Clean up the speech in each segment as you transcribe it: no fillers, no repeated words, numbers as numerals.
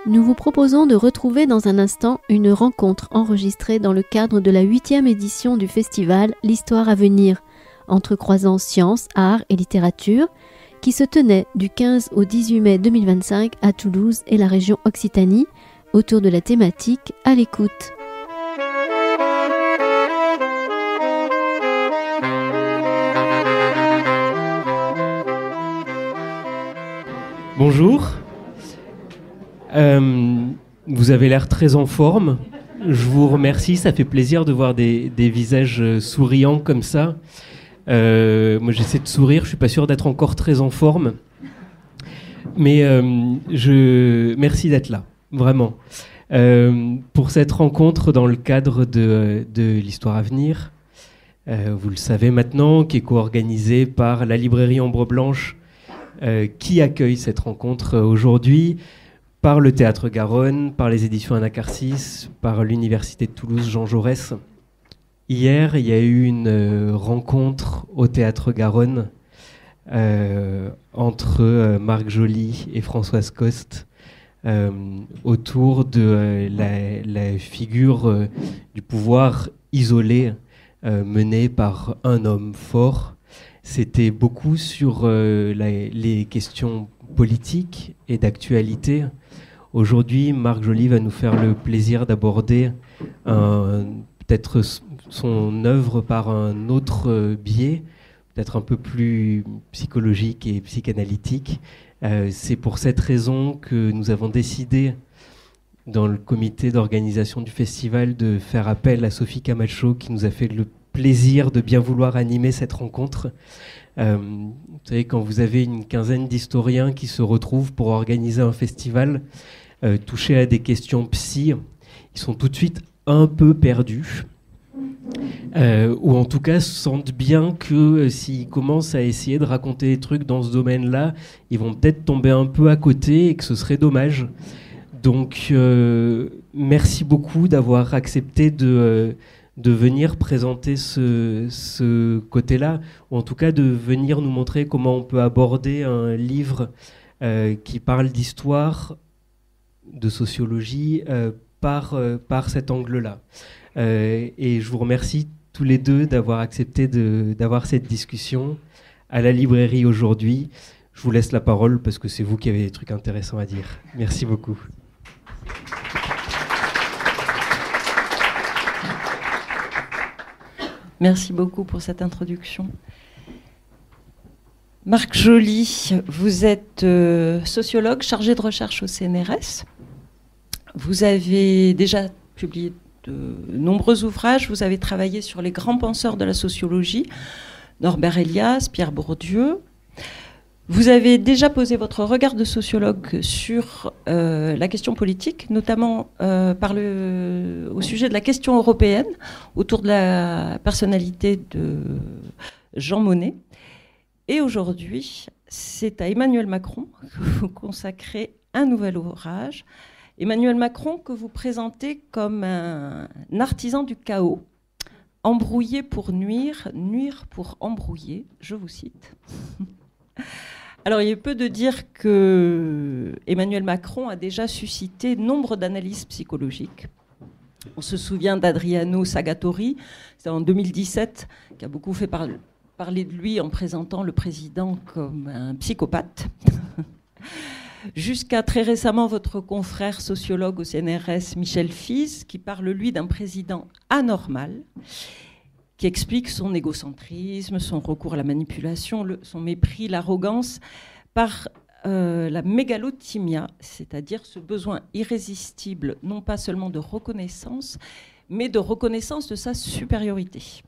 Nous vous proposons de retrouver dans un instant une rencontre enregistrée dans le cadre de la 8e édition du festival L'Histoire à venir, entrecroisant sciences, arts et littérature, qui se tenait du 15 au 18 mai 2025 à Toulouse et la région Occitanie, autour de la thématique « À l'écoute ». Bonjour, vous avez l'air très en forme, je vous remercie, ça fait plaisir de voir des visages souriants comme ça. Moi j'essaie de sourire, je suis pas sûr d'être encore très en forme, mais merci d'être là, vraiment. Pour cette rencontre dans le cadre de l'Histoire à venir, vous le savez maintenant, qui est co-organisée par la librairie Ombre Blanche, qui accueille cette rencontre aujourd'hui, par le Théâtre Garonne, par les éditions Anacarsis, par l'Université de Toulouse Jean Jaurès. Hier, il y a eu une rencontre au Théâtre Garonne entre Marc Joly et Françoise Coste autour de la figure du pouvoir isolé mené par un homme fort. C'était beaucoup sur les questions politiques et d'actualité. Aujourd'hui, Marc Joly va nous faire le plaisir d'aborder peut-être son œuvre par un autre biais, peut-être un peu plus psychologique et psychanalytique. C'est pour cette raison que nous avons décidé, dans le comité d'organisation du festival, de faire appel à Sophie Camacho, qui nous a fait le plaisir de bien vouloir animer cette rencontre. Vous savez, quand vous avez une quinzaine d'historiens qui se retrouvent pour organiser un festival touché à des questions psy, ils sont tout de suite un peu perdus. Ou en tout cas sentent bien que s'ils commencent à essayer de raconter des trucs dans ce domaine-là, ils vont peut-être tomber un peu à côté et que ce serait dommage. Donc merci beaucoup d'avoir accepté de venir présenter ce côté-là, ou en tout cas de venir nous montrer comment on peut aborder un livre qui parle d'histoire, de sociologie, par cet angle-là. Et je vous remercie tous les deux d'avoir accepté d'avoir cette discussion à la librairie aujourd'hui. Je vous laisse la parole parce que c'est vous qui avez des trucs intéressants à dire. Merci beaucoup. Merci beaucoup pour cette introduction. Marc Joly, vous êtes sociologue chargé de recherche au CNRS. Vous avez déjà publié de nombreux ouvrages. Vous avez travaillé sur les grands penseurs de la sociologie, Norbert Elias, Pierre Bourdieu. Vous avez déjà posé votre regard de sociologue sur la question politique, notamment au sujet de la question européenne, autour de la personnalité de Jean Monnet. Et aujourd'hui, c'est à Emmanuel Macron que vous consacrez un nouvel ouvrage. Emmanuel Macron que vous présentez comme un artisan du chaos, embrouiller pour nuire, nuire pour embrouiller, je vous cite. Alors, il est peu de dire que Emmanuel Macron a déjà suscité nombre d'analyses psychologiques. On se souvient d'Adriano Sagatori, c'est en 2017, qui a beaucoup fait parler de lui en présentant le président comme un psychopathe. Jusqu'à très récemment, votre confrère sociologue au CNRS, Michel Fize, qui parle, lui, d'un président anormal, qui explique son égocentrisme, son recours à la manipulation, son mépris, l'arrogance, par la mégalothymia, c'est-à-dire ce besoin irrésistible, non pas seulement de reconnaissance, mais de reconnaissance de sa supériorité.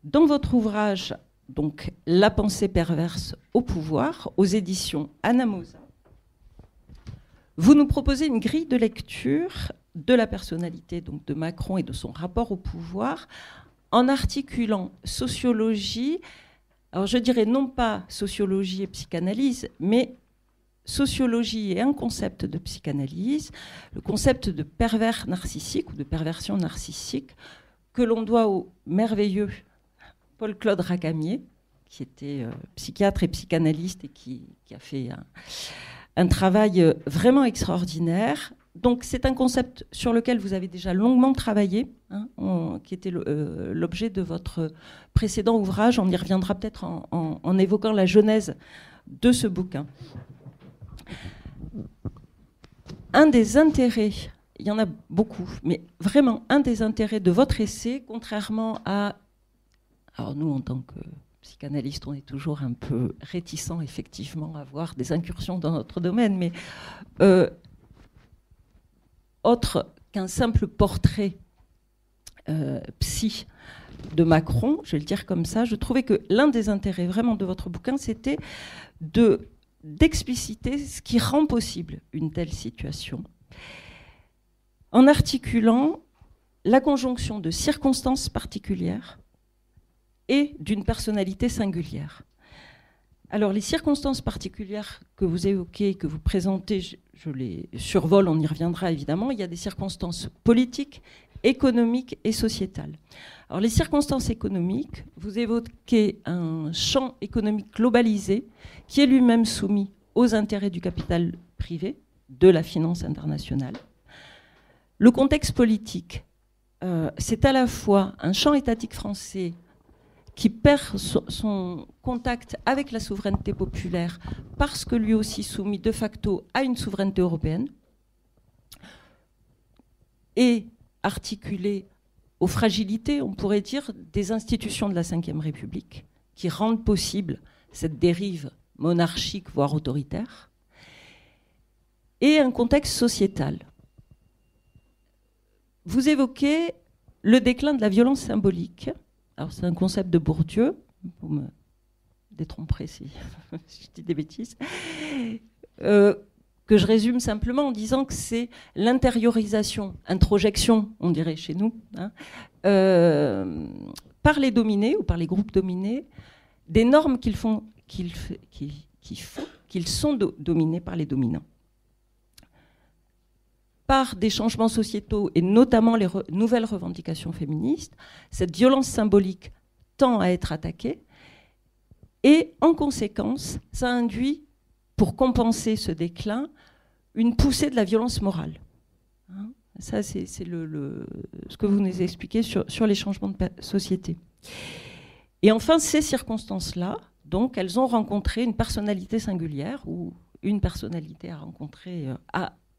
Dans votre ouvrage, donc, La pensée perverse au pouvoir, aux éditions Anamosa, vous nous proposez une grille de lecture de la personnalité donc, de Macron et de son rapport au pouvoir, en articulant sociologie, alors je dirais non pas sociologie et psychanalyse, mais sociologie et un concept de psychanalyse, le concept de pervers narcissique ou de perversion narcissique, que l'on doit au merveilleux Paul-Claude Racamier, qui était psychiatre et psychanalyste et qui a fait un travail vraiment extraordinaire. Donc c'est un concept sur lequel vous avez déjà longuement travaillé, qui était l'objet de votre précédent ouvrage. On y reviendra peut-être en évoquant la genèse de ce bouquin. Un des intérêts, il y en a beaucoup, mais vraiment un des intérêts de votre essai, contrairement à... Alors nous, en tant que psychanalyste, on est toujours un peu réticents, effectivement, à avoir des incursions dans notre domaine, mais autre qu'un simple portrait psy de Macron, je vais le dire comme ça, je trouvais que l'un des intérêts vraiment de votre bouquin, c'était d'expliciter ce qui rend possible une telle situation, en articulant la conjonction de circonstances particulières et d'une personnalité singulière. Alors, les circonstances particulières que vous évoquez, que vous présentez, je les survole, on y reviendra évidemment. Il y a des circonstances politiques, économiques et sociétales. Alors, les circonstances économiques, vous évoquez un champ économique globalisé qui est lui-même soumis aux intérêts du capital privé, de la finance internationale. Le contexte politique, c'est à la fois un champ étatique français qui perd son contact avec la souveraineté populaire parce que lui aussi soumis de facto à une souveraineté européenne et articulé aux fragilités, on pourrait dire, des institutions de la Ve République qui rendent possible cette dérive monarchique, voire autoritaire, et un contexte sociétal. Vous évoquez le déclin de la violence symbolique. Alors, c'est un concept de Bourdieu, vous me détromperez si je dis des bêtises, que je résume simplement en disant que c'est l'intériorisation, introjection, on dirait chez nous, par les dominés ou par les groupes dominés, des normes qu'ils sont dominés par les dominants. Par des changements sociétaux et notamment les nouvelles revendications féministes, cette violence symbolique tend à être attaquée et en conséquence, ça induit, pour compenser ce déclin, une poussée de la violence morale. Ça, c'est ce que vous nous expliquez sur les changements de société. Et enfin, ces circonstances-là, donc, elles ont rencontré une personnalité singulière ou une personnalité a rencontré...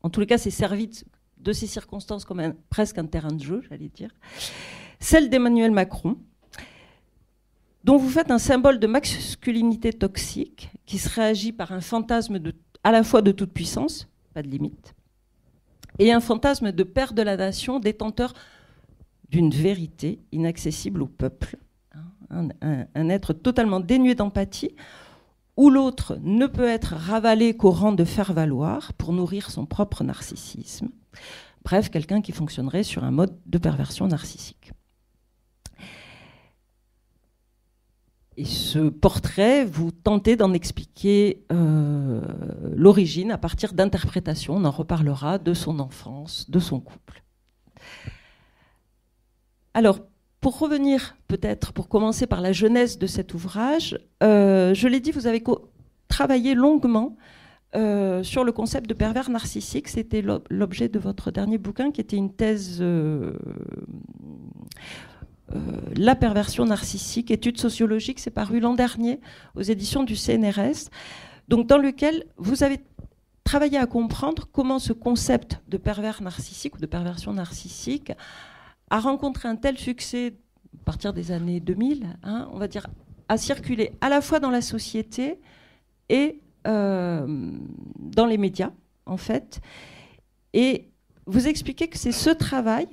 En tous les cas, c'est servi de ces circonstances comme presque un terrain de jeu, j'allais dire. Celle d'Emmanuel Macron, dont vous faites un symbole de masculinité toxique qui se réagit par un fantasme à la fois de toute puissance, pas de limite, et un fantasme de père de la nation détenteur d'une vérité inaccessible au peuple, un être totalement dénué d'empathie, où l'autre ne peut être ravalé qu'au rang de faire-valoir pour nourrir son propre narcissisme. Bref, quelqu'un qui fonctionnerait sur un mode de perversion narcissique. Et ce portrait, vous tentez d'en expliquer l'origine à partir d'interprétations, on en reparlera, de son enfance, de son couple. Alors, pour revenir, peut-être, pour commencer par la genèse de cet ouvrage, je l'ai dit, vous avez travaillé longuement sur le concept de pervers narcissique. C'était l'objet de votre dernier bouquin, qui était une thèse La perversion narcissique, étude sociologique, c'est paru l'an dernier aux éditions du CNRS, donc dans lequel vous avez travaillé à comprendre comment ce concept de pervers narcissique ou de perversion narcissique a rencontré un tel succès à partir des années 2000, on va dire, a circulé à la fois dans la société et dans les médias, en fait. Et vous expliquez que c'est ce travail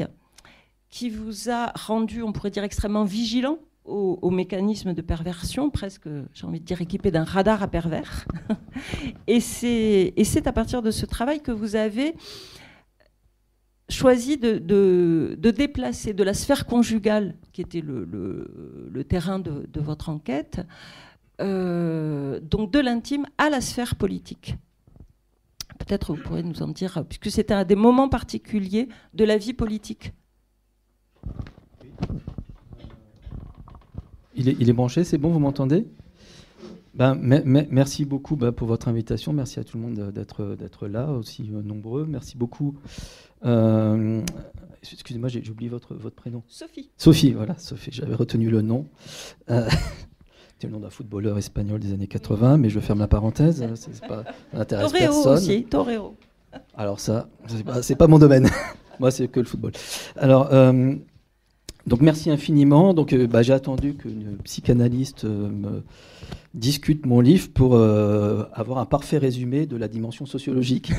qui vous a rendu, on pourrait dire, extrêmement vigilant aux mécanismes de perversion, presque, j'ai envie de dire, équipé d'un radar à pervers. Et c'est à partir de ce travail que vous avez choisi de déplacer de la sphère conjugale, qui était le terrain de votre enquête, donc de l'intime à la sphère politique. Peut-être vous pourrez nous en dire, puisque c'était un des moments particuliers de la vie politique. Il est branché, c'est bon, vous m'entendez ? Merci beaucoup pour votre invitation. Merci à tout le monde d'être là, aussi nombreux. Merci beaucoup. Excusez-moi, j'ai oublié votre prénom. Sophie. Sophie, voilà, Sophie, j'avais retenu le nom. C'était le nom d'un footballeur espagnol des années 80, mais je ferme la parenthèse, ça n'intéresse personne. Torero aussi, Torero. Alors ça, c'est pas mon domaine. Moi, c'est que le football. Alors, donc merci infiniment. Donc, j'ai attendu qu'une psychanalyste me discute mon livre pour avoir un parfait résumé de la dimension sociologique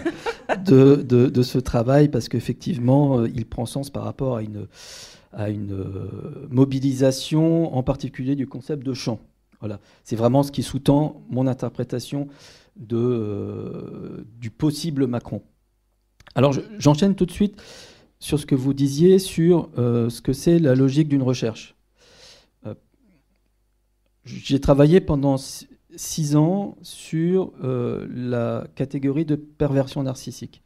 de ce travail, parce qu'effectivement, il prend sens par rapport à une mobilisation, en particulier du concept de champ. Voilà, c'est vraiment ce qui sous-tend mon interprétation du possible Macron. Alors, j'enchaîne tout de suite sur ce que vous disiez sur ce que c'est la logique d'une recherche. J'ai travaillé pendant 6 ans sur la catégorie de perversion narcissique.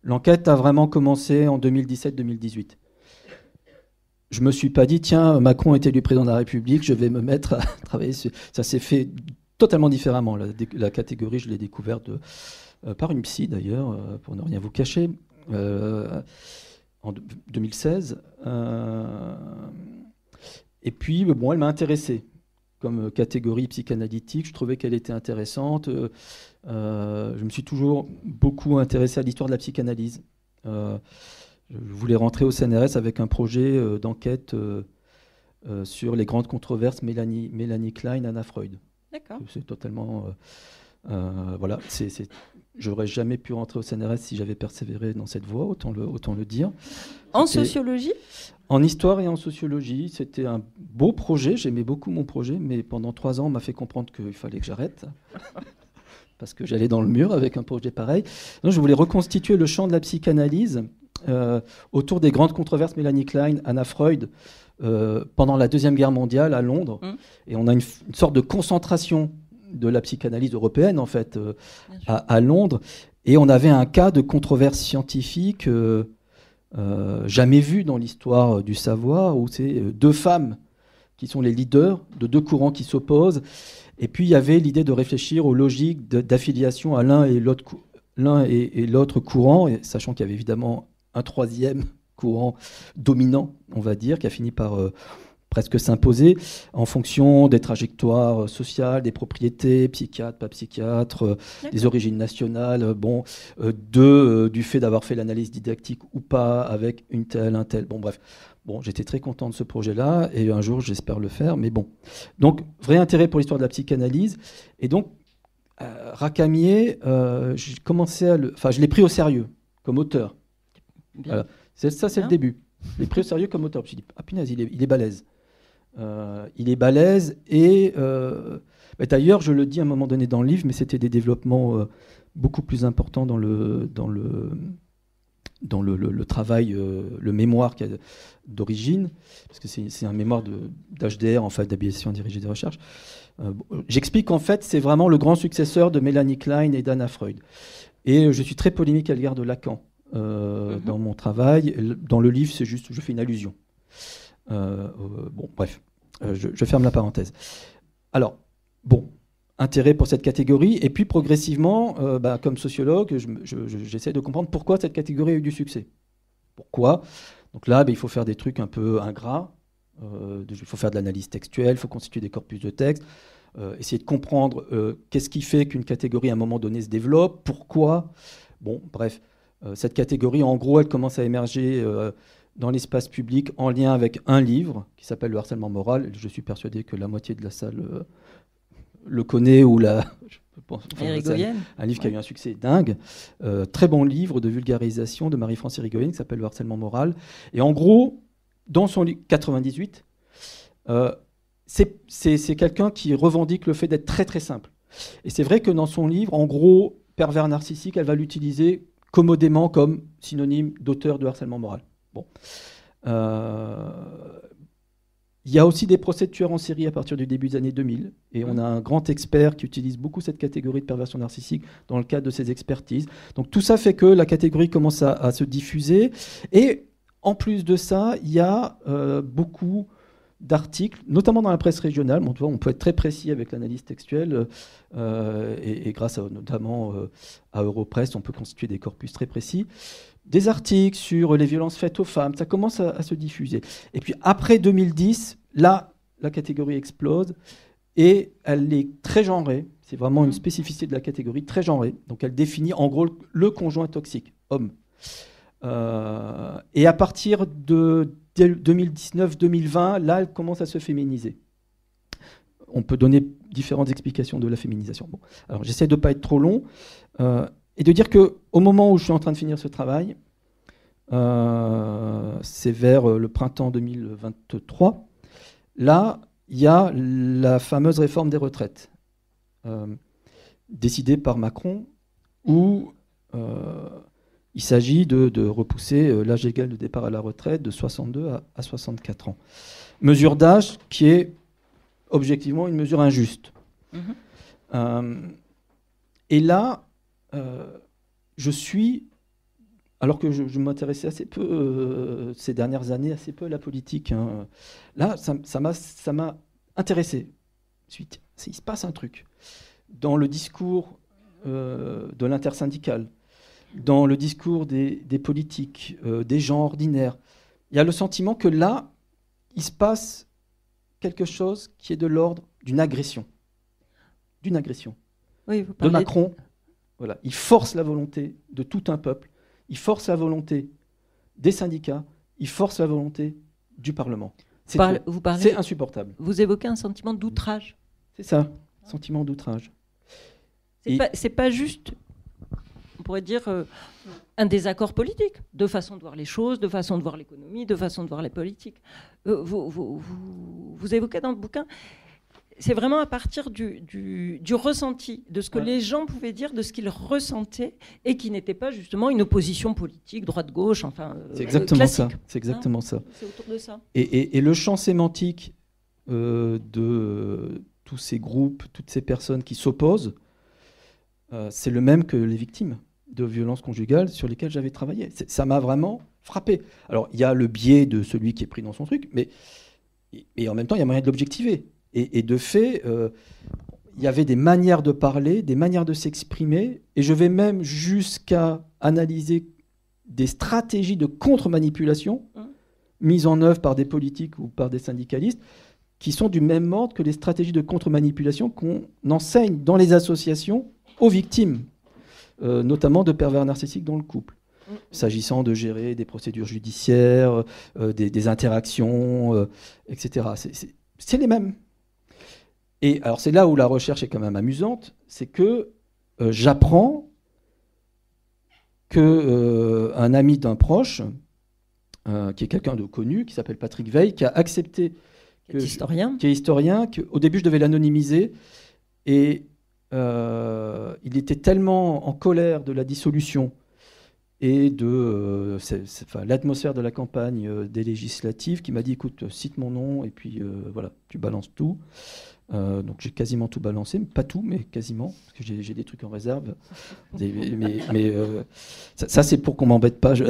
L'enquête a vraiment commencé en 2017-2018. Je ne me suis pas dit, tiens, Macron est élu président de la République, je vais me mettre à travailler sur... Ça s'est fait totalement différemment. La catégorie, je l'ai découverte par une psy, d'ailleurs, pour ne rien vous cacher, en 2016. Et puis, elle m'a intéressé comme catégorie psychanalytique. Je trouvais qu'elle était intéressante. Je me suis toujours beaucoup intéressé à l'histoire de la psychanalyse. Je voulais rentrer au CNRS avec un projet d'enquête sur les grandes controverses Mélanie Klein, Anna Freud. D'accord. C'est totalement... voilà, j'aurais jamais pu rentrer au CNRS si j'avais persévéré dans cette voie, autant le dire. En sociologie ? En histoire et en sociologie. C'était un beau projet, j'aimais beaucoup mon projet, mais pendant 3 ans, on m'a fait comprendre qu'il fallait que j'arrête. Parce que j'allais dans le mur avec un projet pareil. Donc, je voulais reconstituer le champ de la psychanalyse autour des grandes controverses Mélanie Klein, Anna Freud, pendant la Deuxième Guerre mondiale à Londres. Et on a une sorte de concentration de la psychanalyse européenne, en fait, à Londres. Et on avait un cas de controverse scientifique jamais vu dans l'histoire du savoir, où c'est 2 femmes qui sont les leaders de 2 courants qui s'opposent. Et puis, il y avait l'idée de réfléchir aux logiques d'affiliation à l'un et l'autre courant, et sachant qu'il y avait évidemment un 3e courant dominant, on va dire, qui a fini par presque s'imposer en fonction des trajectoires sociales, des propriétés, psychiatres, pas psychiatres, des origines nationales, du fait d'avoir fait l'analyse didactique ou pas avec une telle, un tel. Bon, bref. Bon, j'étais très content de ce projet-là et un jour, j'espère le faire, mais bon. Donc, vrai intérêt pour l'histoire de la psychanalyse. Et donc, Racamier, j'ai commencé je l'ai pris au sérieux comme auteur. Voilà. C'est le début. Je l'ai pris au sérieux comme auteur. Je me suis dit, ah punaise, il est balèze. Il est balèze et d'ailleurs, je le dis à un moment donné dans le livre, mais c'était des développements beaucoup plus importants dans le travail, le mémoire d'origine, parce que c'est un mémoire d'HDR, en fait, d'habilitation à diriger des recherches. J'explique qu'en fait, c'est vraiment le grand successeur de Mélanie Klein et d'Anna Freud. Et je suis très polémique à l'égard de Lacan dans mon travail. Dans le livre, c'est juste, je fais une allusion. Bref, je ferme la parenthèse. Alors, intérêt pour cette catégorie, et puis progressivement, comme sociologue, j'essaie de comprendre pourquoi cette catégorie a eu du succès. Pourquoi ? Donc là, il faut faire des trucs un peu ingrats, il faut faire de l'analyse textuelle, il faut constituer des corpus de texte, essayer de comprendre qu'est-ce qui fait qu'une catégorie à un moment donné se développe, pourquoi. Bref, cette catégorie, en gros, elle commence à émerger dans l'espace public en lien avec un livre qui s'appelle Le harcèlement moral. Je suis persuadé que la moitié de la salle le connaît ou un livre qui a eu un succès dingue. Très bon livre de vulgarisation de Marie-France Irigoyen qui s'appelle Le harcèlement moral. Et en gros, dans son livre 98, c'est quelqu'un qui revendique le fait d'être très très simple. Et c'est vrai que dans son livre, en gros, pervers narcissique, elle va l'utiliser commodément comme synonyme d'auteur de harcèlement moral. Il y a aussi des procès de tueurs en série à partir du début des années 2000, et on a un grand expert qui utilise beaucoup cette catégorie de perversion narcissique dans le cadre de ses expertises. Donc tout ça fait que la catégorie commence à se diffuser, et en plus de ça, il y a beaucoup d'articles, notamment dans la presse régionale. Bon, on peut être très précis avec l'analyse textuelle, et grâce notamment à Europresse, on peut constituer des corpus très précis. Des articles sur les violences faites aux femmes, ça commence à se diffuser. Et puis après 2010, là, la catégorie explose et elle est très genrée. C'est vraiment une spécificité de la catégorie, très genrée. Donc elle définit en gros le conjoint toxique, homme. Et à partir de 2019-2020, là, elle commence à se féminiser. On peut donner différentes explications de la féminisation. Bon, alors j'essaie de ne pas être trop long et de dire qu'au moment où je suis en train de finir ce travail, c'est vers le printemps 2023, là, il y a la fameuse réforme des retraites décidée par Macron, où il s'agit de repousser l'âge légal de départ à la retraite de 62 à 64 ans. Mesure d'âge qui est objectivement une mesure injuste. Et là, je suis, alors que je m'intéressais assez peu ces dernières années, assez peu à la politique, hein, là, ça m'a intéressé. Ensuite, il se passe un truc. Dans le discours de l'intersyndicale, dans le discours des politiques, des gens ordinaires, il y a le sentiment que là, il se passe quelque chose qui est de l'ordre d'une agression. D'une agression. Oui, vous de parlez Macron. Voilà. Il force la volonté de tout un peuple, il force la volonté des syndicats, il force la volonté du Parlement. C'est insupportable. Vous évoquez un sentiment d'outrage. C'est ça, sentiment d'outrage. C'est pas juste, on pourrait dire, un désaccord politique, de façon de voir les choses, de façon de voir l'économie, de façon de voir les politiques. Vous évoquez dans le bouquin, c'est vraiment à partir du ressenti, de ce que les gens pouvaient dire, de ce qu'ils ressentaient, et qui n'était pas justement une opposition politique, droite-gauche, enfin c'est exactement classique. Ça. C'est exactement ça. C'est autour de ça. Et le champ sémantique de tous ces groupes, toutes ces personnes qui s'opposent, c'est le même que les victimes de violences conjugales sur lesquelles j'avais travaillé. Ça m'a vraiment frappé. Alors, il y a le biais de celui qui est pris dans son truc, mais et en même temps, il y a moyen de l'objectiver. Et de fait, il y avait des manières de parler, des manières de s'exprimer, et je vais même jusqu'à analyser des stratégies de contre-manipulation mises en œuvre par des politiques ou par des syndicalistes, qui sont du même ordre que les stratégies de contre-manipulation qu'on enseigne dans les associations aux victimes, notamment de pervers narcissiques dans le couple, s'agissant de gérer des procédures judiciaires, des interactions, etc. C'est les mêmes. Et alors c'est là où la recherche est quand même amusante, c'est que j'apprends qu'un ami d'un proche, qui est quelqu'un de connu, qui s'appelle Patrick Veil, qui a accepté, qui est historien, qu'au début je devais l'anonymiser, et il était tellement en colère de la dissolution et de l'atmosphère de la campagne des législatives qu'il m'a dit, écoute, cite mon nom, et puis voilà, tu balances tout. Donc j'ai quasiment tout balancé, pas tout, mais quasiment, parce que j'ai des trucs en réserve. Mais ça c'est pour qu'on m'embête pas. Je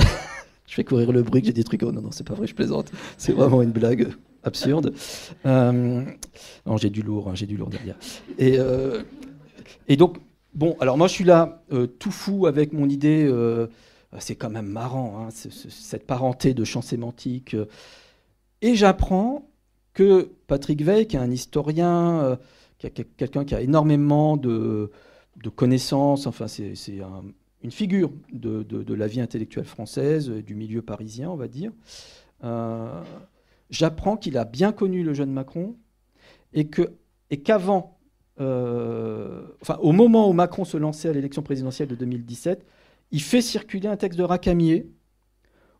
fais courir le bruit que j'ai des trucs. Oh non, c'est pas vrai, je plaisante. C'est vraiment une blague absurde. Non, j'ai du lourd derrière. Et donc, bon, alors moi je suis là, tout fou avec mon idée. C'est quand même marrant, hein, cette parenté de champs sémantiques. Et j'apprends que Patrick Veil, qui est un historien, quelqu'un qui a énormément de connaissances, enfin c'est une figure de la vie intellectuelle française, du milieu parisien, on va dire. J'apprends qu'il a bien connu le jeune Macron et qu'avant, au moment où Macron se lançait à l'élection présidentielle de 2017, il fait circuler un texte de Racamier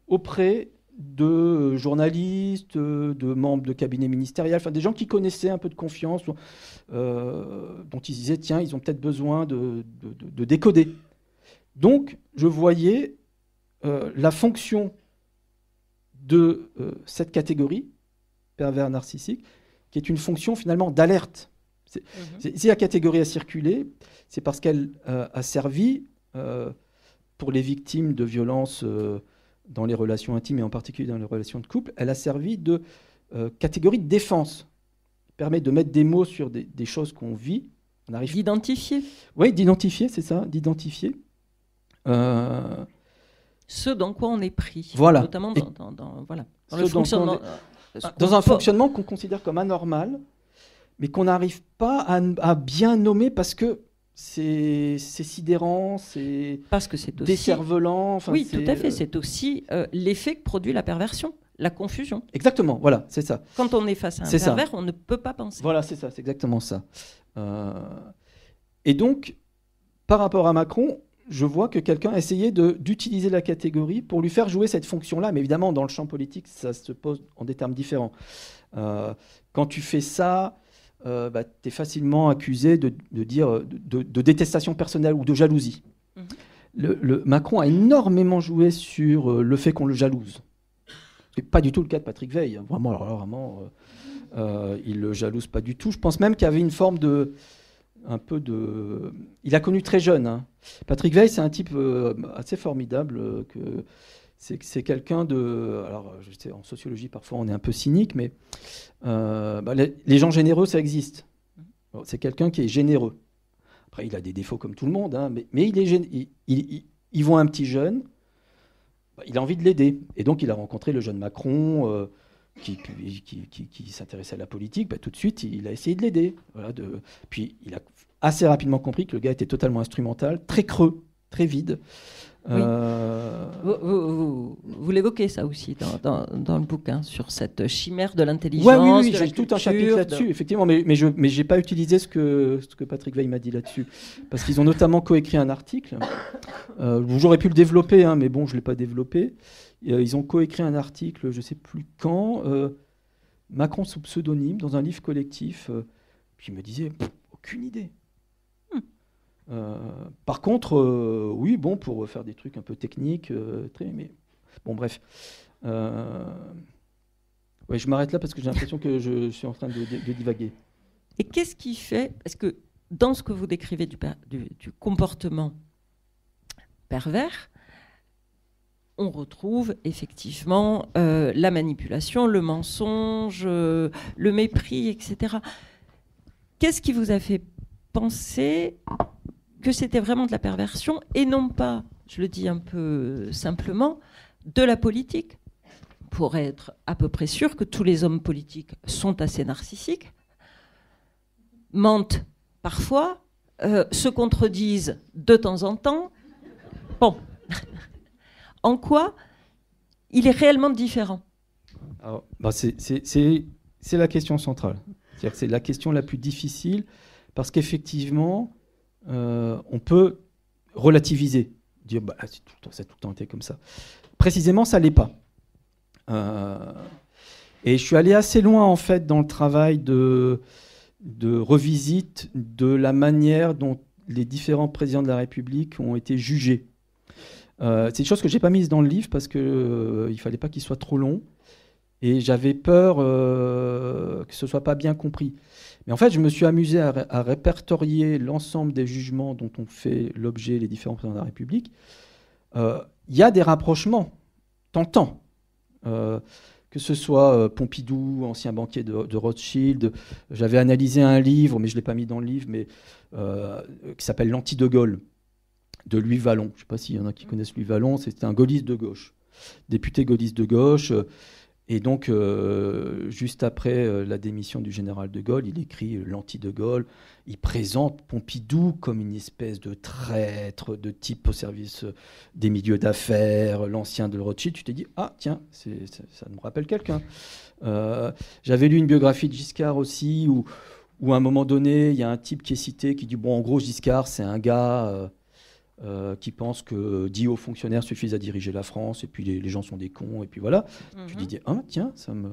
auprès de journalistes, de membres de cabinets ministériels, enfin des gens qui connaissaient un peu de confiance, dont ils disaient tiens, ils ont peut-être besoin de décoder. Donc, je voyais la fonction de cette catégorie, pervers narcissique, qui est une fonction finalement d'alerte. Si la catégorie a circulé, c'est parce qu'elle a servi pour les victimes de violences dans les relations intimes et en particulier dans les relations de couple, elle a servi de catégorie de défense. Il permet de mettre des mots sur des choses qu'on vit. On arrive... D'identifier. Oui, d'identifier, c'est ça, d'identifier. Ce dans quoi on est pris. Voilà. Notamment dans le fonctionnement. Dans un fonctionnement qu'on considère comme anormal, mais qu'on n'arrive pas à bien nommer parce que c'est sidérant, parce que c'est aussi décervelant. Oui, tout à fait. C'est aussi l'effet que produit la perversion, la confusion. Exactement, voilà, c'est ça. Quand on est face à un pervers, on ne peut pas penser. Voilà, c'est ça, c'est exactement ça. Et donc, par rapport à Macron, je vois que quelqu'un a essayé d'utiliser la catégorie pour lui faire jouer cette fonction-là. Mais évidemment, dans le champ politique, ça se pose en des termes différents. Quand tu fais ça, tu es facilement accusé de dire de détestation personnelle ou de jalousie. Macron a énormément joué sur le fait qu'on le jalouse. Ce n'est pas du tout le cas de Patrick Weil. Vraiment, il ne le jalouse pas du tout. Je pense même qu'il y avait une forme il a connu très jeune. Hein. Patrick Weil, c'est un type assez formidable. C'est quelqu'un de... Alors, je sais, en sociologie, parfois, on est un peu cynique, mais les gens généreux, ça existe. Alors, c'est quelqu'un qui est généreux. Après, il a des défauts comme tout le monde, hein, mais il voit un petit jeune, il a envie de l'aider. Et donc, il a rencontré le jeune Macron... qui s'intéressait à la politique, tout de suite, il a essayé de l'aider. Voilà, puis, il a assez rapidement compris que le gars était totalement instrumental, très creux, très vide. Oui. Vous l'évoquez, ça aussi, dans le bouquin, sur cette chimère de l'intelligence. Oui, j'ai tout un chapitre là-dessus, effectivement, mais je n'ai pas utilisé ce que Patrick Weil m'a dit là-dessus. Parce qu'ils ont notamment coécrit un article. J'aurais pu le développer, hein, mais bon, je ne l'ai pas développé. Ils ont coécrit un article, je ne sais plus quand, Macron sous pseudonyme, dans un livre collectif. Puis il me disait, aucune idée. Par contre, oui, bon, pour faire des trucs un peu techniques, mais bon, bref. Ouais, je m'arrête là parce que j'ai l'impression que je suis en train de divaguer. Et qu'est-ce qui fait, parce que dans ce que vous décrivez du comportement pervers, on retrouve effectivement la manipulation, le mensonge, le mépris, etc. Qu'est-ce qui vous a fait penser que c'était vraiment de la perversion et non pas, je le dis un peu simplement, de la politique? Pour être à peu près sûr que tous les hommes politiques sont assez narcissiques, mentent parfois, se contredisent de temps en temps. Bon. En quoi il est réellement différent? Alors, c'est la question centrale. C'est-à-dire que c'est la question la plus difficile parce qu'effectivement, on peut relativiser, dire ça a tout le temps été comme ça. Précisément, ça ne l'est pas. Et je suis allé assez loin en fait dans le travail de revisite de la manière dont les différents présidents de la République ont été jugés. C'est une chose que je n'ai pas mise dans le livre parce qu'il ne fallait pas qu'il soit trop long et j'avais peur que ce ne soit pas bien compris. Mais en fait, je me suis amusé à répertorier l'ensemble des jugements dont ont fait l'objet les différents présidents de la République. Il y a des rapprochements tentants, que ce soit Pompidou, ancien banquier de Rothschild. J'avais analysé un livre, mais je ne l'ai pas mis dans le livre, mais, qui s'appelle L'Anti-de Gaulle, de Louis Vallon. Je ne sais pas s'il y en a qui connaissent Louis Vallon. C'était un gaulliste de gauche, député gaulliste de gauche. Et donc, juste après la démission du général de Gaulle, il écrit L'Anti-de Gaulle. Il présente Pompidou comme une espèce de traître, de type au service des milieux d'affaires, l'ancien de Rothschild. Tu t'es dit, ah tiens, ça me rappelle quelqu'un. J'avais lu une biographie de Giscard aussi, où à un moment donné, il y a un type qui est cité, qui dit, bon, en gros, Giscard, c'est un gars... qui pense que 10 hauts fonctionnaires suffisent à diriger la France, et puis les gens sont des cons, et puis voilà. Tu te dis, ah tiens, ça me...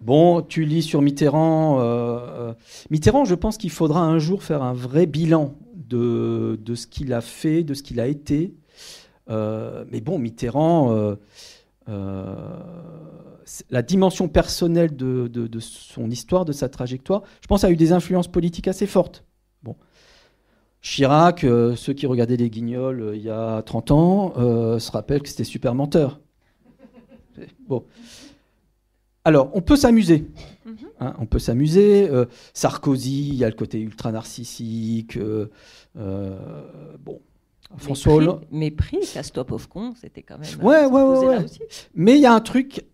Bon, tu lis sur Mitterrand. Mitterrand, je pense qu'il faudra un jour faire un vrai bilan de ce qu'il a fait, de ce qu'il a été. Mais bon, Mitterrand, la dimension personnelle de son histoire, de sa trajectoire, je pense a eu des influences politiques assez fortes. Bon. Chirac, ceux qui regardaient les Guignols il y a 30 ans, se rappellent que c'était super menteur. Bon. Alors, on peut s'amuser. On peut s'amuser. Sarkozy, il y a le côté ultra narcissique. François Hollande. Mépris, Castop of Con, c'était quand même. Ouais. Là aussi. Mais il y a un truc.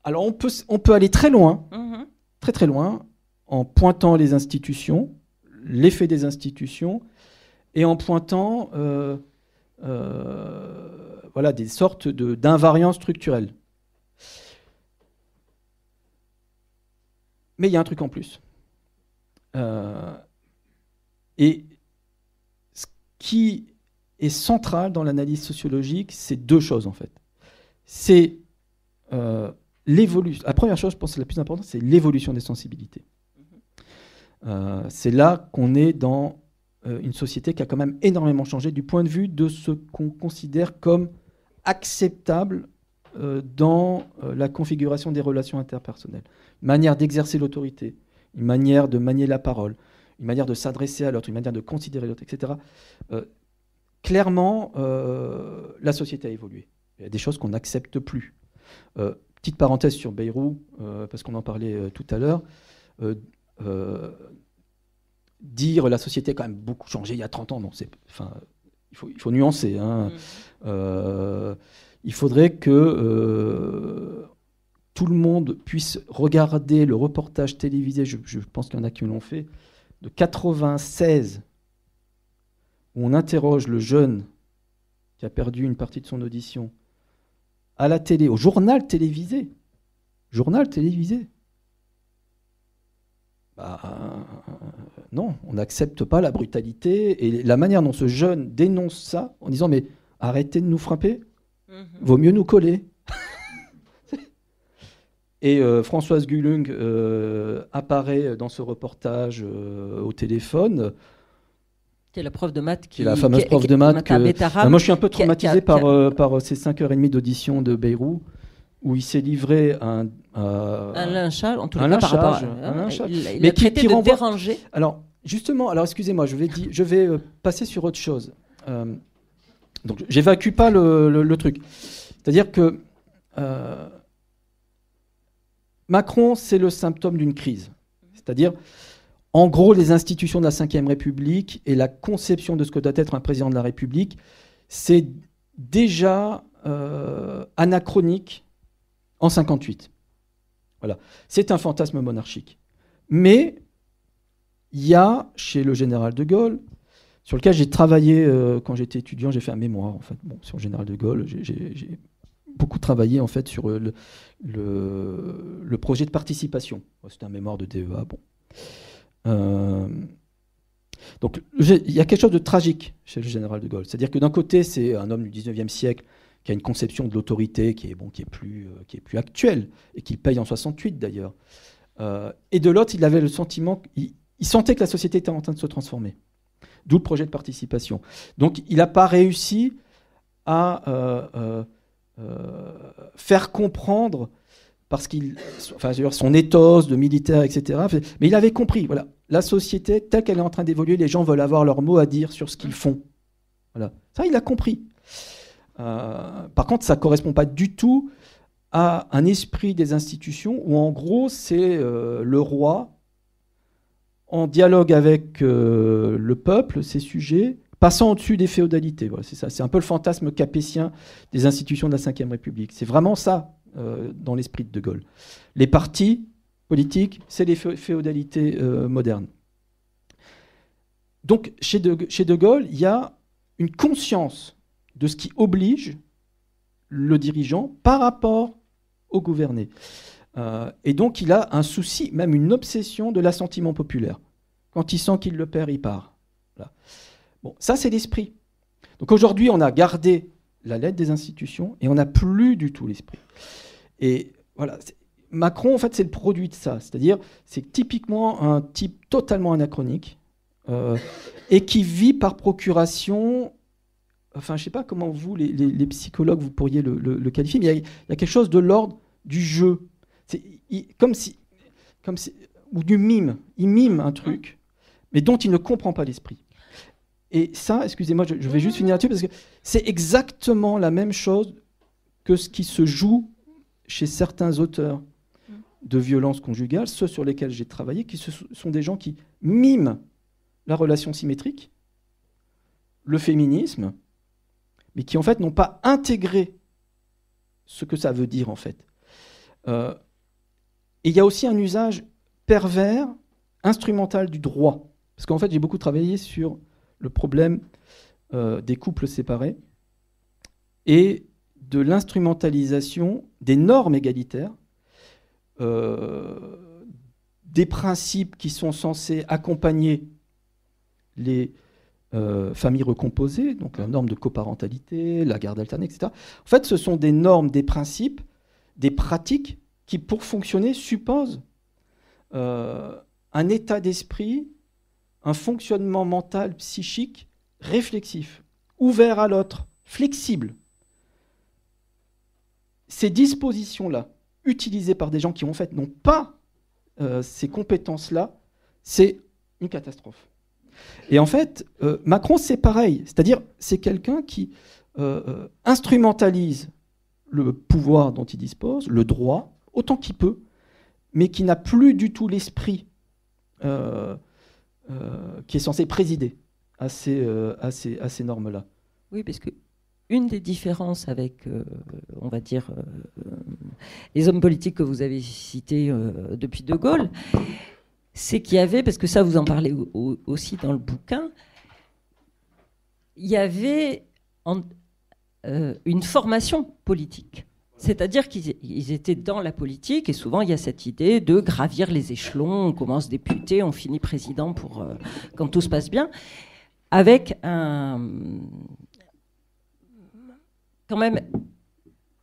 Alors, on peut aller très loin, très loin, en pointant les institutions, l'effet des institutions, et en pointant des sortes d'invariants structurels. Mais il y a un truc en plus. Et ce qui est central dans l'analyse sociologique, c'est deux choses en fait. C'est l'évolution. La première chose, je pense, que la plus importante, c'est l'évolution des sensibilités. C'est là qu'on est dans une société qui a quand même énormément changé du point de vue de ce qu'on considère comme acceptable dans la configuration des relations interpersonnelles. Une manière d'exercer l'autorité, une manière de manier la parole, une manière de s'adresser à l'autre, une manière de considérer l'autre, etc. Clairement, la société a évolué. Il y a des choses qu'on n'accepte plus. Petite parenthèse sur Bayrou, parce qu'on en parlait tout à l'heure. Dire la société a quand même beaucoup changé il y a 30 ans, non, il faut nuancer. Il faudrait que tout le monde puisse regarder le reportage télévisé, je pense qu'il y en a qui l'ont fait, de 96, où on interroge le jeune qui a perdu une partie de son audition à la télé, au journal télévisé. Non, on n'accepte pas la brutalité et la manière dont ce jeune dénonce ça en disant mais arrêtez de nous frapper, vaut mieux nous coller. Et Françoise Gulung apparaît dans ce reportage au téléphone. C'est la prof de maths qui est la fameuse prof de maths. Moi, je suis un peu traumatisé par ces 5h30 d'audition de Bayrou, où il s'est livré un lynchage, en tout cas un lynchage. Il a traité de déranger. Alors, justement, excusez-moi, je vais passer sur autre chose. Donc, j'évacue pas le truc. C'est-à-dire que Macron, c'est le symptôme d'une crise. C'est-à-dire, en gros, les institutions de la Ve République et la conception de ce que doit être un président de la République, c'est déjà anachronique en 1958. Voilà. C'est un fantasme monarchique. Mais il y a, chez le général de Gaulle, sur lequel j'ai travaillé quand j'étais étudiant, j'ai fait un mémoire, en fait, sur le général de Gaulle, j'ai beaucoup travaillé, en fait, sur le projet de participation. C'était un mémoire de DEA, Donc, il y a quelque chose de tragique chez le général de Gaulle. C'est-à-dire que d'un côté, c'est un homme du 19e siècle qui a une conception de l'autorité qui est plus actuelle et qu'il paye en 68 d'ailleurs. Et de l'autre, il avait le sentiment, il sentait que la société était en train de se transformer. D'où le projet de participation. Donc, il n'a pas réussi à faire comprendre, parce son ethos de militaire, etc. Mais il avait compris, voilà, la société telle qu'elle est en train d'évoluer, les gens veulent avoir leur mot à dire sur ce qu'ils font. Voilà, ça, il a compris. Par contre, ça ne correspond pas du tout à un esprit des institutions où, en gros, c'est le roi en dialogue avec le peuple, ses sujets, passant au-dessus des féodalités. Voilà, c'est ça. C'est un peu le fantasme capétien des institutions de la Ve République. C'est vraiment ça, dans l'esprit de Gaulle. Les partis politiques, c'est les féodalités modernes. Donc, chez de Gaulle, il y a une conscience de ce qui oblige le dirigeant par rapport au gouverné. Et donc, il a un souci, même une obsession de l'assentiment populaire. Quand il sent qu'il le perd, il part. Voilà. Bon, ça, c'est l'esprit. Donc aujourd'hui, on a gardé la lettre des institutions et on n'a plus du tout l'esprit. Et voilà, Macron, en fait, c'est le produit de ça. C'est-à-dire, c'est typiquement un type totalement anachronique et qui vit par procuration. Enfin, je ne sais pas comment vous, les psychologues, vous pourriez le qualifier, mais il y a quelque chose de l'ordre du jeu. C'est comme si, ou du mime. Il mime un truc, mais dont il ne comprend pas l'esprit. Et ça, excusez-moi, je vais juste finir là-dessus, parce que c'est exactement la même chose que ce qui se joue chez certains auteurs de violence conjugale, ceux sur lesquels j'ai travaillé, sont des gens qui miment la relation symétrique, le féminisme, mais qui en fait n'ont pas intégré ce que ça veut dire en fait. Et il y a aussi un usage pervers, instrumental du droit. Parce qu'en fait, j'ai beaucoup travaillé sur le problème des couples séparés et de l'instrumentalisation des normes égalitaires, des principes qui sont censés accompagner les familles recomposées, donc la norme de coparentalité, la garde alternée, etc. En fait, ce sont des normes, des principes, des pratiques qui, pour fonctionner, supposent un état d'esprit, un fonctionnement mental, psychique, réflexif, ouvert à l'autre, flexible. Ces dispositions-là, utilisées par des gens qui, en fait, n'ont pas ces compétences-là, c'est une catastrophe. Et en fait, Macron, c'est pareil. C'est-à-dire, c'est quelqu'un qui instrumentalise le pouvoir dont il dispose, le droit, autant qu'il peut, mais qui n'a plus du tout l'esprit qui est censé présider à ces normes-là. Oui, parce que une des différences avec, on va dire, les hommes politiques que vous avez cités depuis De Gaulle, c'est qu'il y avait, parce que ça vous en parlez aussi dans le bouquin, il y avait une formation politique. C'est-à-dire qu'ils étaient dans la politique, et souvent il y a cette idée de gravir les échelons, on commence député, on finit président pour, quand tout se passe bien, avec quand même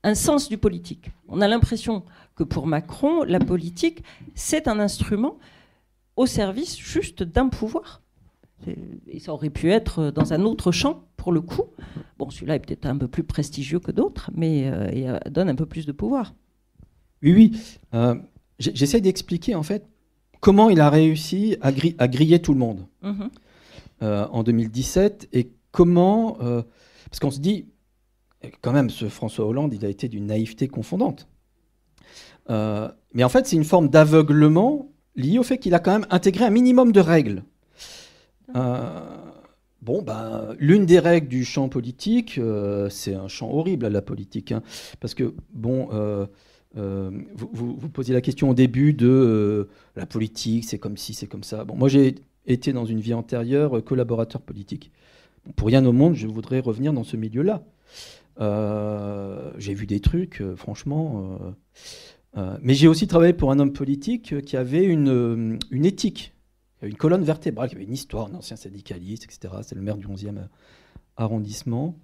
un sens du politique. On a l'impression que pour Macron, la politique, c'est un instrument au service juste d'un pouvoir. Et ça aurait pu être dans un autre champ, pour le coup. Bon, celui-là est peut-être un peu plus prestigieux que d'autres, mais il donne un peu plus de pouvoir. Oui. J'essaie d'expliquer, en fait, comment il a réussi à griller tout le monde en 2017, et comment... parce qu'on se dit, quand même, ce François Hollande, il a été d'une naïveté confondante. Mais en fait, c'est une forme d'aveuglement lié au fait qu'il a quand même intégré un minimum de règles. L'une des règles du champ politique, c'est un champ horrible à la politique, hein, parce que, vous posiez la question au début de la politique, c'est comme ci, c'est comme ça. Bon, moi, j'ai été dans une vie antérieure collaborateur politique. Bon, pour rien au monde, je voudrais revenir dans ce milieu-là. J'ai vu des trucs, franchement... mais j'ai aussi travaillé pour un homme politique qui avait une éthique, une colonne vertébrale, qui avait une histoire, un ancien syndicaliste, etc. C'est le maire du 11e arrondissement.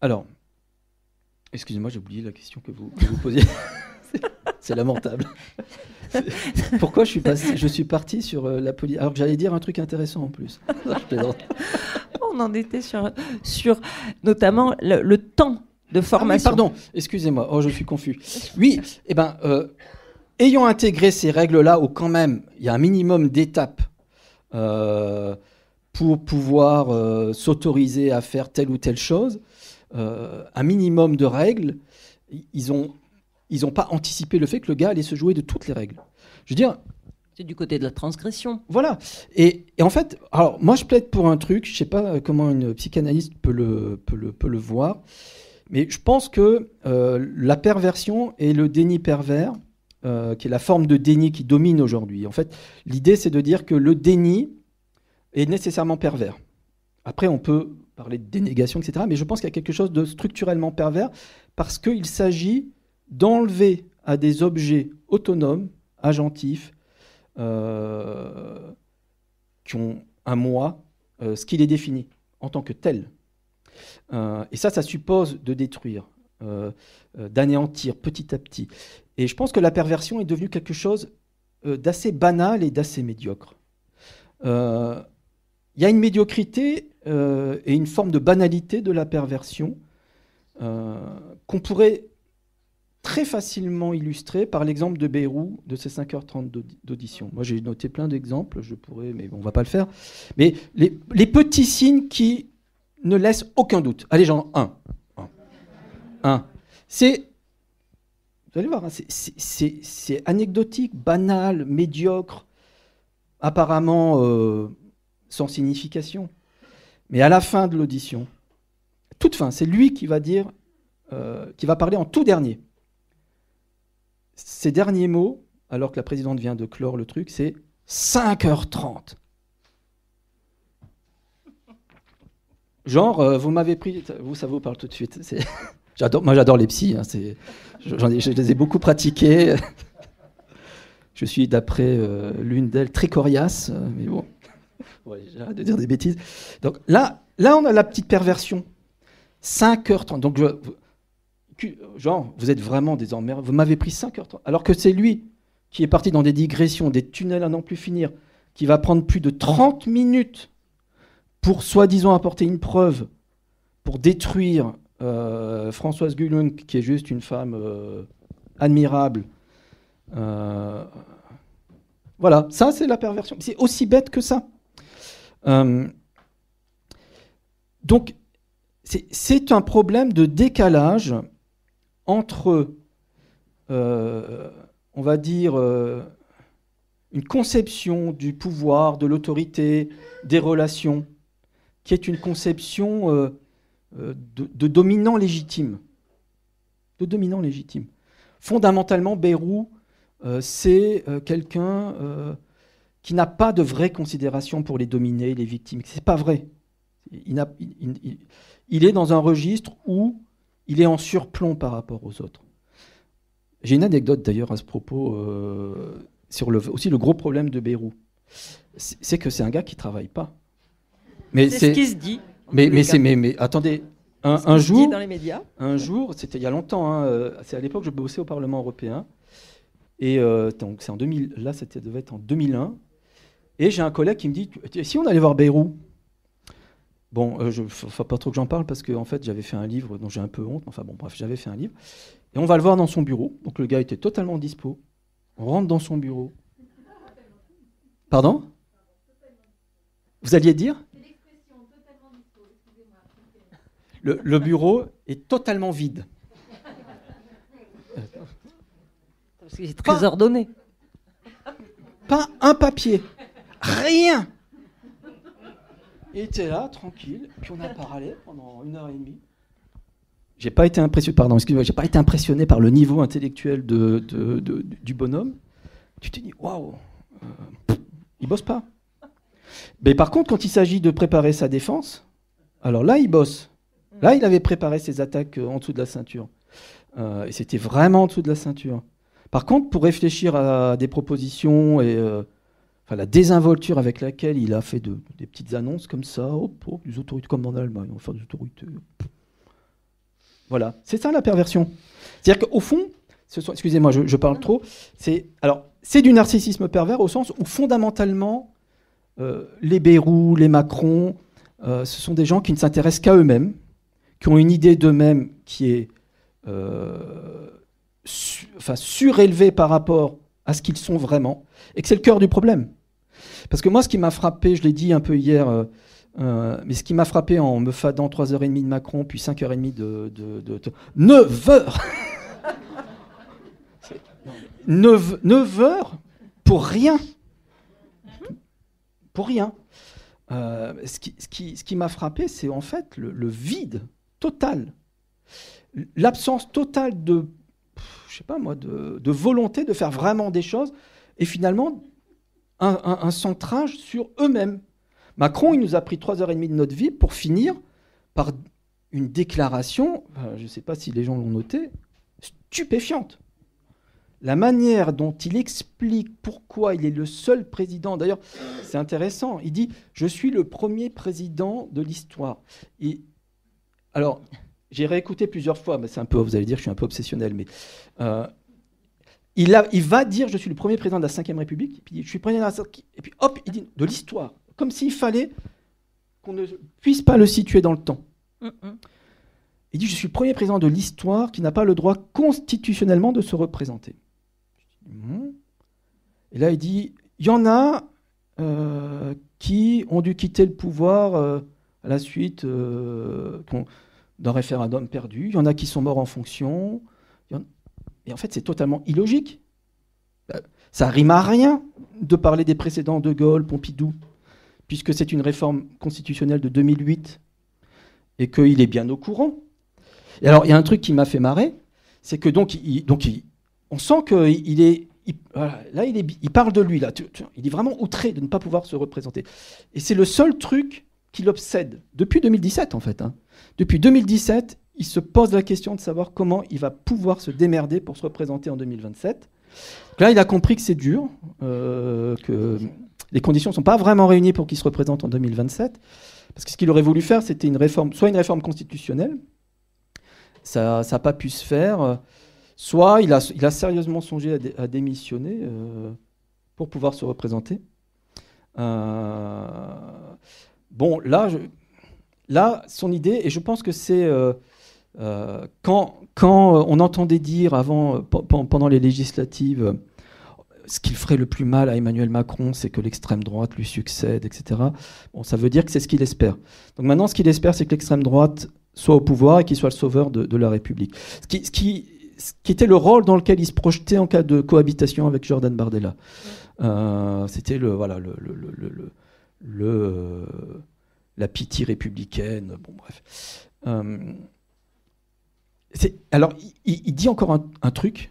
Alors, excusez-moi, j'ai oublié la question que vous posiez. C'est lamentable. Pourquoi je suis parti sur la politique, alors que j'allais dire un truc intéressant en plus. Je plaisante. On en était sur notamment le temps de formation. Ah oui, pardon, excusez-moi, je suis confus. Oui, ayant intégré ces règles-là, où quand même il y a un minimum d'étapes pour pouvoir s'autoriser à faire telle ou telle chose, un minimum de règles, ils ont pas anticipé le fait que le gars allait se jouer de toutes les règles. Je veux dire... C'est du côté de la transgression. Voilà. Et en fait, alors moi je plaide pour un truc, je sais pas comment une psychanalyste peut le voir, mais je pense que la perversion et le déni pervers, qui est la forme de déni qui domine aujourd'hui. En fait, l'idée, c'est de dire que le déni est nécessairement pervers. Après, on peut parler de dénégation, etc., mais je pense qu'il y a quelque chose de structurellement pervers parce qu'il s'agit d'enlever à des objets autonomes, agentifs, qui ont un moi, ce qui les définit en tant que tel. Et ça suppose de détruire, d'anéantir petit à petit. Et je pense que la perversion est devenue quelque chose d'assez banal et d'assez médiocre. Il y a une médiocrité et une forme de banalité de la perversion qu'on pourrait très facilement illustrer par l'exemple de Bayrou de ses 5h30 d'audition. Moi, j'ai noté plein d'exemples, je pourrais, mais on ne va pas le faire. Mais les petits signes qui ne laissent aucun doute. Allez, j'en ai un. C'est Vous allez voir, hein, c'est anecdotique, banal, médiocre, apparemment sans signification. Mais à la fin de l'audition, toute fin, c'est lui qui va dire, qui va parler en tout dernier. Ses derniers mots, alors que la présidente vient de clore le truc, c'est 5h30. Genre, vous m'avez pris... Vous, ça vous parle tout de suite. Moi, j'adore les psys. Hein, je les ai beaucoup pratiqués. Je suis, d'après l'une d'elles, très coriace. Mais bon, ouais, j'arrête de dire des bêtises. Donc là, on a la petite perversion. 5h30. Donc, genre, vous êtes vraiment des emmerdes. Vous m'avez pris 5h30. Alors que c'est lui qui est parti dans des digressions, des tunnels à n'en plus finir, qui va prendre plus de 30 minutes pour soi-disant apporter une preuve, pour détruire Françoise Gullung, qui est juste une femme admirable. Voilà, ça c'est la perversion. C'est aussi bête que ça. Donc, c'est un problème de décalage entre, on va dire, une conception du pouvoir, de l'autorité, des relations, qui est une conception de dominant légitime. De dominant légitime. Fondamentalement, Bayrou, c'est quelqu'un qui n'a pas de vraie considération pour les dominés, les victimes. C'est pas vrai. Il est dans un registre où il est en surplomb par rapport aux autres. J'ai une anecdote d'ailleurs à ce propos sur aussi le gros problème de Bayrou. C'est que c'est un gars qui travaille pas. Mais c'est ce qui se dit. Mais attendez, un jour, dans les médias. Un jour, c'était il y a longtemps. Hein, c'est à l'époque je bossais au Parlement européen. Et donc c'est en 2000. Là, devait être en 2001. Et j'ai un collègue qui me dit si on allait voir Bayrou. Bon, il ne faut pas trop que j'en parle parce que en fait, j'avais fait un livre dont j'ai un peu honte. Enfin bon, bref, j'avais fait un livre. Et on va le voir dans son bureau. Donc le gars était totalement dispo. On rentre dans son bureau. Pardon ? Vous alliez dire ? Le bureau est totalement vide. Parce qu'il est très ordonné. Pas un papier. Rien. Il était là, tranquille. Puis on a parlé pendant 1h30. J'ai pas été impressionné par le niveau intellectuel du bonhomme. Tu te dis, waouh, il bosse pas. Mais par contre, quand il s'agit de préparer sa défense, alors là, il bosse. Là, il avait préparé ses attaques en dessous de la ceinture. Et c'était vraiment en dessous de la ceinture. Par contre, pour réfléchir à des propositions et la désinvolture avec laquelle il a fait des petites annonces comme ça, des autorités comme en Allemagne, on va faire des autorités. Voilà, c'est ça la perversion. C'est-à-dire qu'au fond, excusez-moi, je parle trop, c'est du narcissisme pervers au sens où fondamentalement, les Bayrou, les Macron, ce sont des gens qui ne s'intéressent qu'à eux-mêmes, qui ont une idée d'eux-mêmes qui est surélevée par rapport à ce qu'ils sont vraiment, et que c'est le cœur du problème. Parce que moi, ce qui m'a frappé, je l'ai dit un peu hier, mais ce qui m'a frappé en me fadant 3h30 de Macron, puis 5h30 de 9h 9h pour rien. Pour rien. Ce qui m'a frappé, c'est en fait le vide total. L'absence totale de volonté de faire vraiment des choses, et finalement un centrage sur eux-mêmes. Macron, il nous a pris 3h30 de notre vie pour finir par une déclaration, je ne sais pas si les gens l'ont noté, stupéfiante. La manière dont il explique pourquoi il est le seul président, d'ailleurs, c'est intéressant, il dit « Je suis le premier président de l'histoire ». Alors, j'ai réécouté plusieurs fois, mais c'est un peu, vous allez dire que je suis un peu obsessionnel, mais il va dire « Je suis le premier président de la Ve République », puis je suis président de la et puis hop, il dit « de l'histoire », comme s'il fallait qu'on ne puisse pas le situer dans le temps. Il dit « Je suis le premier président de l'histoire qui n'a pas le droit constitutionnellement de se représenter ». Et là, il dit « Il y en a qui ont dû quitter le pouvoir à la suite d'un référendum perdu. Il y en a qui sont morts en fonction. » Et en fait, c'est totalement illogique. Ça rime à rien de parler des précédents De Gaulle, Pompidou, puisque c'est une réforme constitutionnelle de 2008 et qu'il est bien au courant. Et alors, il y a un truc qui m'a fait marrer, c'est que on sent qu'il est... il parle de lui, là. Il est vraiment outré de ne pas pouvoir se représenter. Et c'est le seul truc qui l'obsède, depuis 2017, en fait. Depuis 2017, il se pose la question de savoir comment il va pouvoir se démerder pour se représenter en 2027. Donc là, il a compris que c'est dur, que les conditions ne sont pas vraiment réunies pour qu'il se représente en 2027. Parce que ce qu'il aurait voulu faire, c'était soit une réforme constitutionnelle, ça n'a pas pu se faire, soit il a sérieusement songé à démissionner pour pouvoir se représenter. Bon, là, son idée, et je pense que c'est quand on entendait dire avant, pendant les législatives, ce qui ferait le plus mal à Emmanuel Macron, c'est que l'extrême droite lui succède, etc. Bon, ça veut dire que c'est ce qu'il espère. Donc maintenant, ce qu'il espère, c'est que l'extrême droite soit au pouvoir et qu'il soit le sauveur de la République. Ce qui était le rôle dans lequel il se projetait en cas de cohabitation avec Jordan Bardella. C'était la pitié républicaine. Bon, bref. Alors, il dit encore un truc.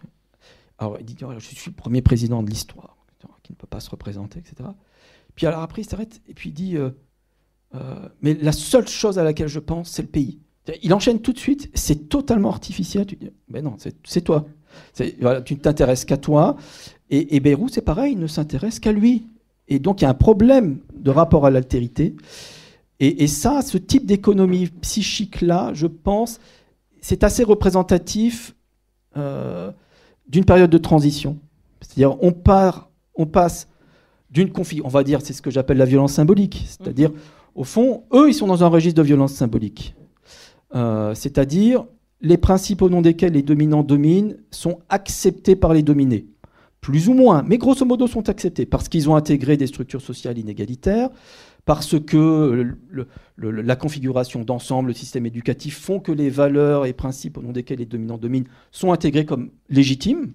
Alors, il dit, je suis le premier président de l'histoire qui ne peut pas se représenter, etc. Puis alors après, il s'arrête et puis il dit, mais la seule chose à laquelle je pense, c'est le pays. Il enchaîne tout de suite, c'est totalement artificiel. Tu dis, mais non, c'est toi. Voilà, tu ne t'intéresses qu'à toi. Et Bayrou, c'est pareil, il ne s'intéresse qu'à lui. Et donc, il y a un problème de rapport à l'altérité. Et ça, ce type d'économie psychique-là, je pense, c'est assez représentatif d'une période de transition. C'est-à-dire, on passe d'une on va dire, c'est ce que j'appelle la violence symbolique. C'est-à-dire, au fond, eux, ils sont dans un registre de violence symbolique. C'est-à-dire, les principes au nom desquels les dominants dominent sont acceptés par les dominés. Plus ou moins, mais grosso modo sont acceptés parce qu'ils ont intégré des structures sociales inégalitaires, parce que la configuration d'ensemble, le système éducatif font que les valeurs et principes au nom desquels les dominants dominent sont intégrés comme légitimes.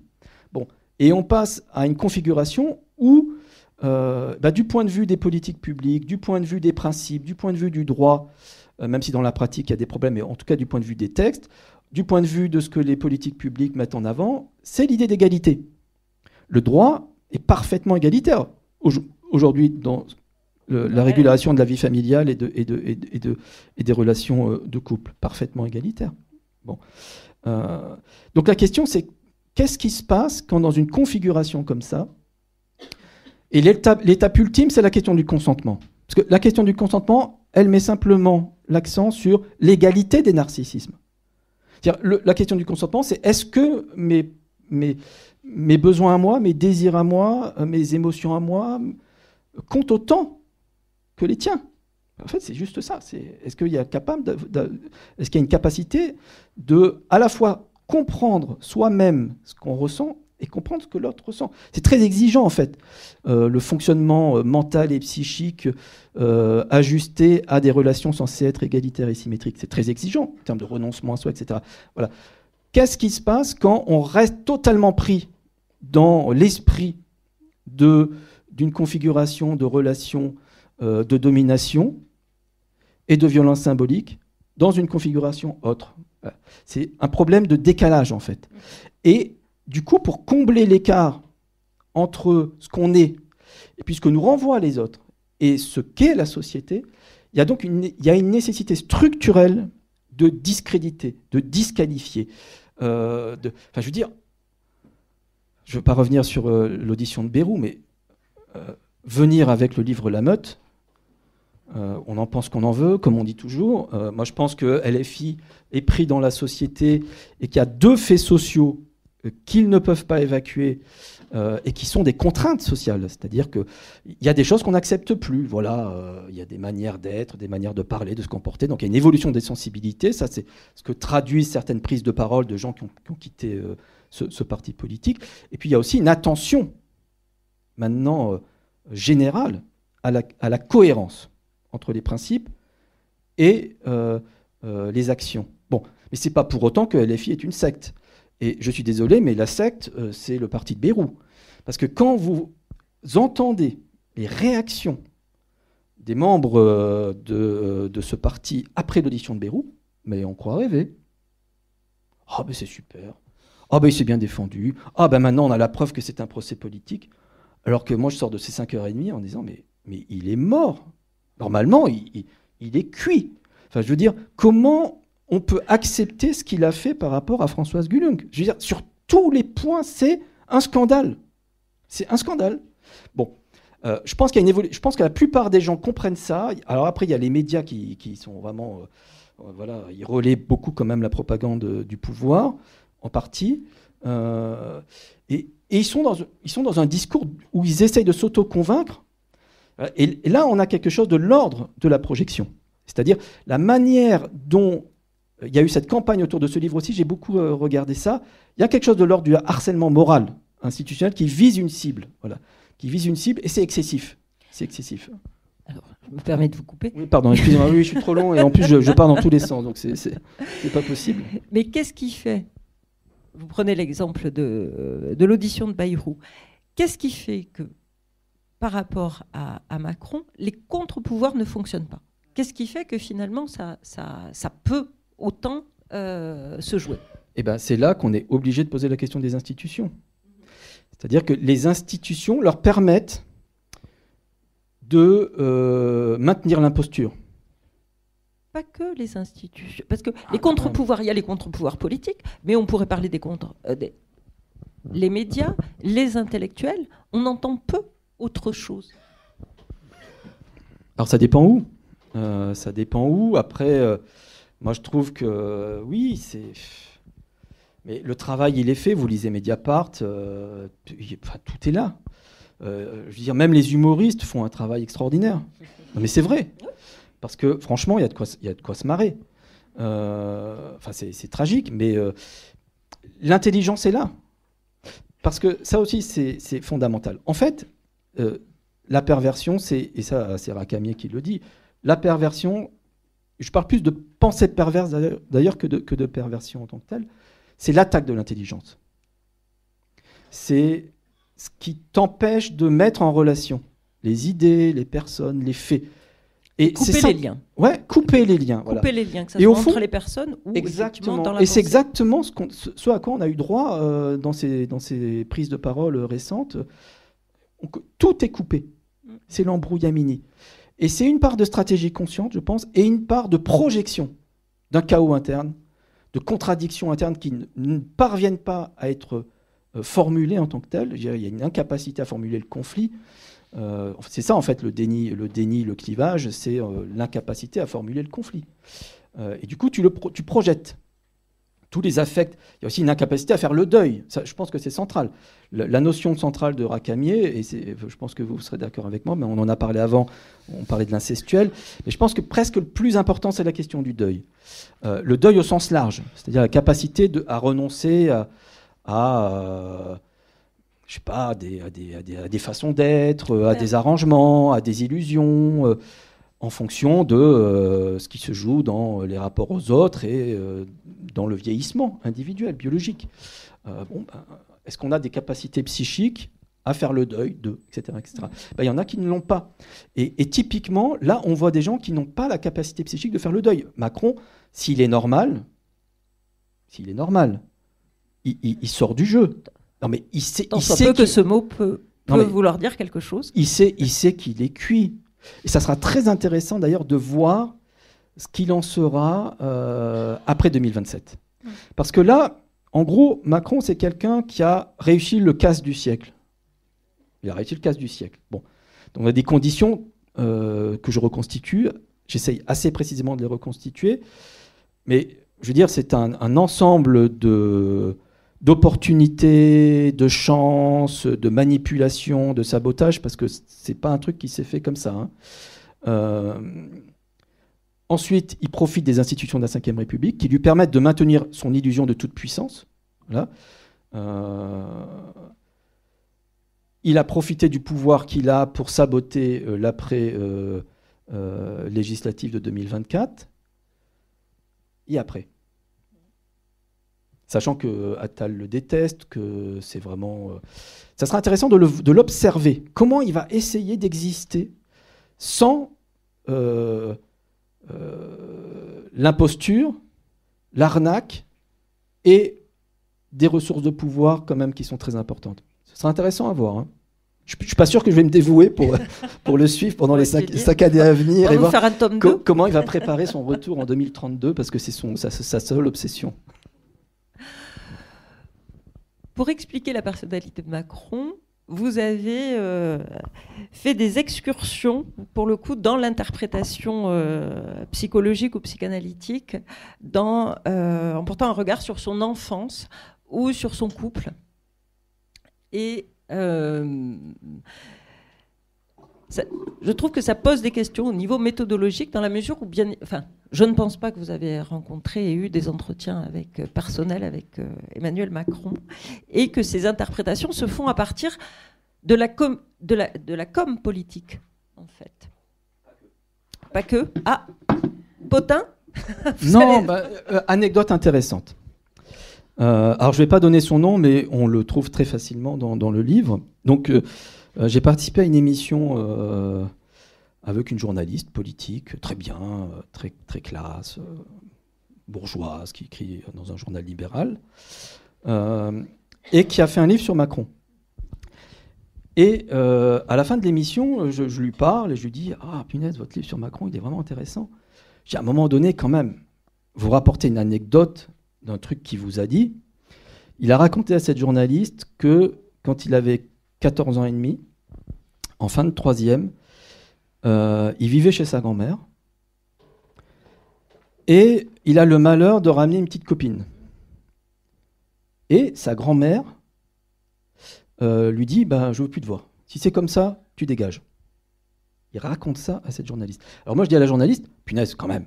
Bon. Et on passe à une configuration où, du point de vue des politiques publiques, du point de vue des principes, du point de vue du droit, même si dans la pratique il y a des problèmes, mais en tout cas du point de vue des textes, du point de vue de ce que les politiques publiques mettent en avant, c'est l'idée d'égalité. Le droit est parfaitement égalitaire aujourd'hui dans la régulation de la vie familiale et des relations de couple, parfaitement égalitaire. Bon. Donc la question, c'est qu'est-ce qui se passe quand dans une configuration comme ça, et l'étape ultime, c'est la question du consentement. Parce que la question du consentement, elle met simplement l'accent sur l'égalité des narcissismes. C'est-à-dire, la question du consentement, c'est est-ce que mes besoins à moi, mes désirs à moi, mes émotions à moi comptent autant que les tiens. En fait, c'est juste ça. Est-ce qu'il y a une capacité de à la fois comprendre soi-même ce qu'on ressent et comprendre ce que l'autre ressent. C'est très exigeant, en fait, le fonctionnement mental et psychique ajusté à des relations censées être égalitaires et symétriques. C'est très exigeant en termes de renoncement à soi, etc. Voilà. Qu'est-ce qui se passe quand on reste totalement pris dans l'esprit d'une configuration de relations de domination et de violence symbolique dans une configuration autre? Voilà. C'est un problème de décalage, en fait. Et du coup, pour combler l'écart entre ce qu'on est et puis ce que nous renvoient les autres et ce qu'est la société, il y a donc une nécessité structurelle de discréditer, de disqualifier. Je veux dire, je ne veux pas revenir sur l'audition de Bayrou, mais venir avec le livre La Meute, on en pense qu'on en veut, comme on dit toujours. Moi, je pense que LFI est pris dans la société et qu'il y a deux faits sociaux qu'ils ne peuvent pas évacuer et qui sont des contraintes sociales. C'est-à-dire qu'il y a des choses qu'on n'accepte plus. Voilà, il y a des manières d'être, des manières de parler, de se comporter. Donc il y a une évolution des sensibilités. Ça, c'est ce que traduisent certaines prises de parole de gens qui ont quitté ce parti politique. Et puis il y a aussi une attention maintenant générale à la cohérence entre les principes et les actions. Bon, mais ce n'est pas pour autant que LFI est une secte. Et je suis désolé, mais la secte, c'est le parti de Bayrou. Parce que quand vous entendez les réactions des membres de ce parti après l'audition de Bayrou, mais on croit rêver. Ah ben c'est super. Ah ben il s'est bien défendu. Ah ben maintenant on a la preuve que c'est un procès politique. Alors que moi je sors de ces 5h30 en disant mais il est mort. Normalement il est cuit. Enfin je veux dire, comment on peut accepter ce qu'il a fait par rapport à Françoise Gulung? Je veux dire, sur tous les points, c'est un scandale. C'est un scandale. Bon. Je pense qu'il y a une évolution. Je pense que la plupart des gens comprennent ça. Alors après, il y a les médias qui sont vraiment, voilà, ils relaient beaucoup quand même la propagande du pouvoir, en partie. Et ils sont dans un discours où ils essayent de s'auto-convaincre. Et là, on a quelque chose de l'ordre de la projection. C'est-à-dire la manière dont il y a eu cette campagne autour de ce livre aussi. J'ai beaucoup regardé ça. Il y a quelque chose de l'ordre du harcèlement moral institutionnel qui vise une cible. Voilà. Qui vise une cible, et c'est excessif. C'est excessif. Alors, je me permets de vous couper. Oui, pardon, excusez-moi, oui, je suis trop long, et en plus, je pars dans tous les sens, donc c'est pas possible. Mais qu'est-ce qui fait, vous prenez l'exemple de l'audition de Bayrou, qu'est-ce qui fait que, par rapport à Macron, les contre-pouvoirs ne fonctionnent pas? Qu'est-ce qui fait que, finalement, ça peut autant se jouer? Eh ben, c'est là qu'on est obligé de poser la question des institutions. C'est-à-dire que les institutions leur permettent de maintenir l'imposture. Pas que les institutions. Parce que les contre-pouvoirs, il y a les contre-pouvoirs politiques, mais on pourrait parler des les médias, les intellectuels, on entend peu autre chose. Alors ça dépend où. Ça dépend où. Après, moi je trouve que oui, c'est... Mais le travail, il est fait. Vous lisez Mediapart, tout est là. Je veux dire, même les humoristes font un travail extraordinaire. Non, mais c'est vrai. Parce que, franchement, il y a de quoi se marrer. C'est tragique, mais l'intelligence est là. Parce que ça aussi, c'est fondamental. En fait, la perversion, et ça, c'est Racamier qui le dit, la perversion, je parle plus de pensée perverse d'ailleurs que de perversion en tant que telle, c'est l'attaque de l'intelligence. C'est ce qui t'empêche de mettre en relation les idées, les personnes, les faits. Et couper les liens. Ouais, couper les liens. Couper les liens, que ça soit entre les personnes ou exactement. Dans la et pensée. c'est exactement ce à quoi on a eu droit dans ces prises de parole récentes. Tout est coupé. C'est l'embrouillamini. Et c'est une part de stratégie consciente, je pense, et une part de projection d'un chaos interne, de contradictions internes qui ne parviennent pas à être formulées en tant que telles. Il y a une incapacité à formuler le conflit. C'est ça, en fait, le déni, le clivage, c'est l'incapacité à formuler le conflit. Et du coup, tu projettes tous les affects. Il y a aussi une incapacité à faire le deuil. Ça, je pense que c'est central. La notion centrale de Racamier, et je pense que vous serez d'accord avec moi, mais on en a parlé avant, on parlait de l'incestuel, mais je pense que presque le plus important, c'est la question du deuil. Le deuil au sens large, c'est-à-dire la capacité à renoncer à je sais pas, à des façons d'être, à des arrangements, à des illusions, en fonction de ce qui se joue dans les rapports aux autres et dans le vieillissement individuel, biologique. Est-ce qu'on a des capacités psychiques à faire le deuil de, etc. etc. Il y en a qui ne l'ont pas. Et typiquement, là, on voit des gens qui n'ont pas la capacité psychique de faire le deuil. Macron, s'il est normal, il sort du jeu. Non, mais il sait que ce mot peut vouloir dire quelque chose. Il sait qu'il est cuit. Et ça sera très intéressant d'ailleurs de voir ce qu'il en sera après 2027. Parce que là, en gros, Macron, c'est quelqu'un qui a réussi le casse du siècle. Il a réussi le casse du siècle. Bon. Donc on a des conditions que je reconstitue. J'essaye assez précisément de les reconstituer. Mais je veux dire, c'est un ensemble d'opportunités, de chances, de manipulations, de sabotage, parce que c'est pas un truc qui s'est fait comme ça. Ensuite, il profite des institutions de la Ve République qui lui permettent de maintenir son illusion de toute puissance. Voilà. Il a profité du pouvoir qu'il a pour saboter l'après-législative de 2024. Et après. Sachant que Attal le déteste, que c'est vraiment... ça sera intéressant de l'observer. Comment il va essayer d'exister sans l'imposture, l'arnaque et des ressources de pouvoir quand même qui sont très importantes. Ce sera intéressant à voir. Hein. Je ne suis pas sûr que je vais me dévouer pour le suivre pendant les 5 années à venir et voir faire un tome 2. Comment il va préparer son retour en 2032 parce que c'est sa seule obsession. Pour expliquer la personnalité de Macron, vous avez fait des excursions, pour le coup, dans l'interprétation psychologique ou psychanalytique, en portant un regard sur son enfance ou sur son couple. Et je trouve que ça pose des questions au niveau méthodologique, dans la mesure où, je ne pense pas que vous avez rencontré et eu des entretiens personnels avec Emmanuel Macron, et que ces interprétations se font à partir de la com politique, en fait. Pas que. Ah, Potin. Non, anecdote intéressante. Alors, je ne vais pas donner son nom, mais on le trouve très facilement dans le livre. Donc, j'ai participé à une émission avec une journaliste politique, très bien, très, très classe, bourgeoise, qui écrit dans un journal libéral, et qui a fait un livre sur Macron. Et à la fin de l'émission, je lui parle et je lui dis « Ah, punaise, votre livre sur Macron, il est vraiment intéressant. » À un moment donné, quand même, vous rapportez une anecdote d'un truc qu'il vous a dit. Il a raconté à cette journaliste que quand il avait 14 ans et demi, en fin de 3e, il vivait chez sa grand-mère et il a le malheur de ramener une petite copine. Et sa grand-mère lui dit « Je veux plus te voir. Si c'est comme ça, tu dégages. » Il raconte ça à cette journaliste. Alors moi, je dis à la journaliste « Punaise, quand même. »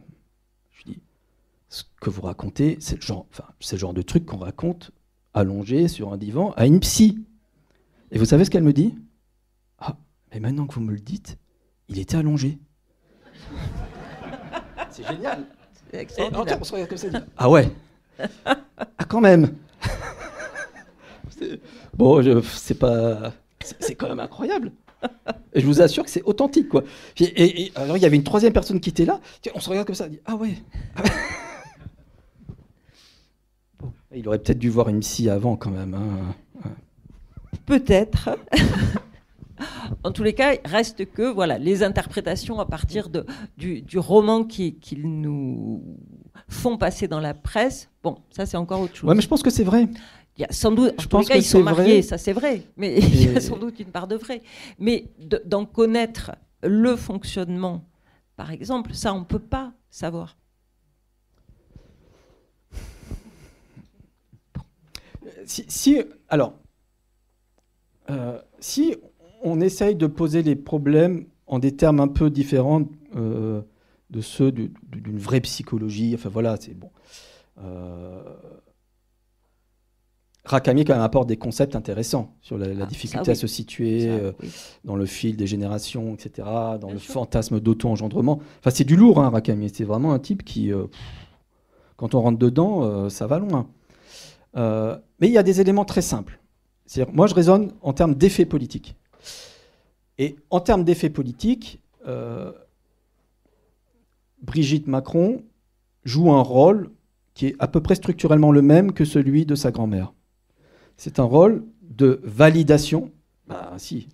Je dis « Ce que vous racontez, c'est le genre de truc qu'on raconte allongé sur un divan à une psy. » Et vous savez ce qu'elle me dit ? « Ah, mais maintenant que vous me le dites, il était allongé. » C'est génial. C'est extraordinaire. On se regarde comme ça, ah ouais. Ah quand même. Bon, c'est quand même incroyable. Et je vous assure que c'est authentique, quoi. Et alors il y avait une 3e personne qui était là. On se regarde comme ça, on dit ah ouais. Bon, il aurait peut-être dû voir une psy avant quand même. Hein. Peut-être. En tous les cas, il reste que les interprétations à partir du roman qu'ils nous font passer dans la presse. Bon, ça c'est encore autre chose. Ouais, mais je pense que c'est vrai. Il y a sans doute, je pense que ils sont mariés, vrai. Ça c'est vrai, mais il y a sans doute une part de vrai. Mais d'en connaître le fonctionnement, par exemple, ça on ne peut pas savoir. Si on essaye de poser les problèmes en des termes un peu différents de ceux d'une vraie psychologie, enfin voilà, c'est bon. Rakami quand même apporte des concepts intéressants sur la difficulté à se situer dans le fil des générations, etc., dans le fantasme d'auto-engendrement. Enfin, c'est du lourd, hein, Rakami. C'est vraiment un type qui, quand on rentre dedans, ça va loin. Mais il y a des éléments très simples. C'est-à-dire, moi, je raisonne en termes d'effets politiques. Et en termes d'effets politiques, Brigitte Macron joue un rôle qui est à peu près structurellement le même que celui de sa grand-mère. C'est un rôle de validation. Si,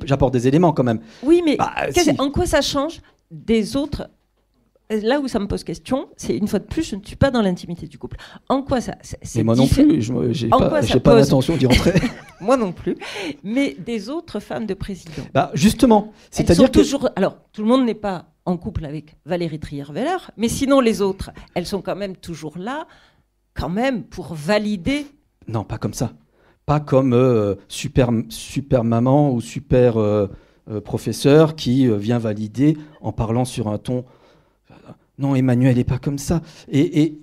j'apporte des éléments quand même. Oui, mais si. En quoi ça change des autres ? Là où ça me pose question, c'est une fois de plus, je ne suis pas dans l'intimité du couple. En quoi ça Mais moi non plus, j'ai pas l'intention d'y rentrer. Moi non plus. Mais des autres femmes de président. Justement, c'est-à-dire que toujours. Alors, tout le monde n'est pas en couple avec Valérie Trierweiler, mais sinon les autres, elles sont quand même toujours là, quand même pour valider. Non, pas comme ça. Pas comme super maman ou super professeur qui vient valider en parlant sur un ton. Non, Emmanuel n'est pas comme ça. Et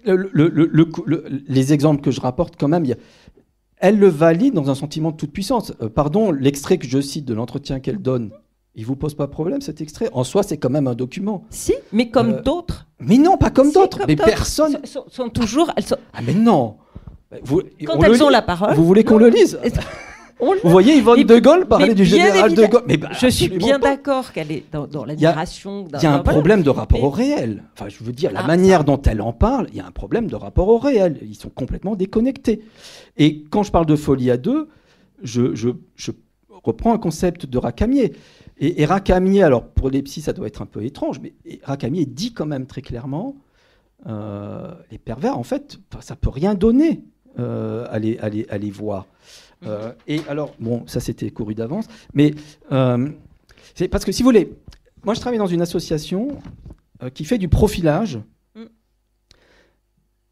les exemples que je rapporte, quand même, elle le valide dans un sentiment de toute puissance. Pardon, l'extrait que je cite de l'entretien qu'elle donne, Il vous pose pas problème cet extrait? En soi, c'est quand même un document. Si, mais comme d'autres. Mais non, pas comme Si, d'autres. comme Mais d'autres. personne. Sont toujours. Ah mais non. Quand elles ont la parole. Vous voulez qu'on le lise? Vous voyez Yvonne de Gaulle parler du général de Gaulle. Mais je suis bien d'accord qu'elle est dans l'admiration. Il y a un problème de rapport au réel. Enfin, je veux dire, la manière dont elle en parle, il y a un problème de rapport au réel. Ils sont complètement déconnectés. Et quand je parle de folie à deux, je reprends un concept de Racamier. Et Racamier, alors pour les psys, ça doit être un peu étrange, mais Racamier dit quand même très clairement, les pervers, en fait, ça peut rien donner à les voir. Et alors, bon, ça c'était couru d'avance, mais c'est parce que si vous voulez, moi je travaille dans une association qui fait du profilage.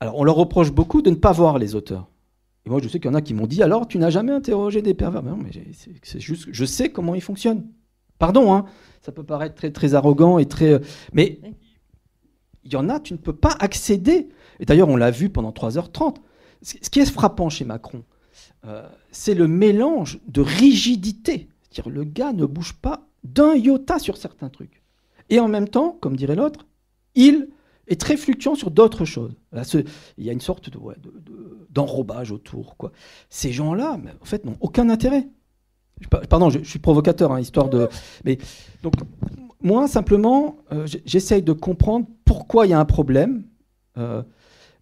Alors on leur reproche beaucoup de ne pas voir les auteurs. Et moi je sais qu'il y en a qui m'ont dit, alors tu n'as jamais interrogé des pervers? Non, mais c'est juste, je sais comment ils fonctionnent. Pardon, hein, ça peut paraître très, très arrogant et très... mais il y en a, tu ne peux pas accéder. Et d'ailleurs, on l'a vu pendant 3h30. Ce qui est frappant chez Macron, c'est le mélange de rigidité. C'est-à-dire le gars ne bouge pas d'un iota sur certains trucs. Et en même temps, comme dirait l'autre, il est très fluctuant sur d'autres choses. Là, il y a une sorte d'enrobage autour, quoi. Ces gens-là, en fait, n'ont aucun intérêt. Pardon, je suis provocateur, hein, histoire de... Mais, donc, moi, simplement, j'essaye de comprendre pourquoi il y a un problème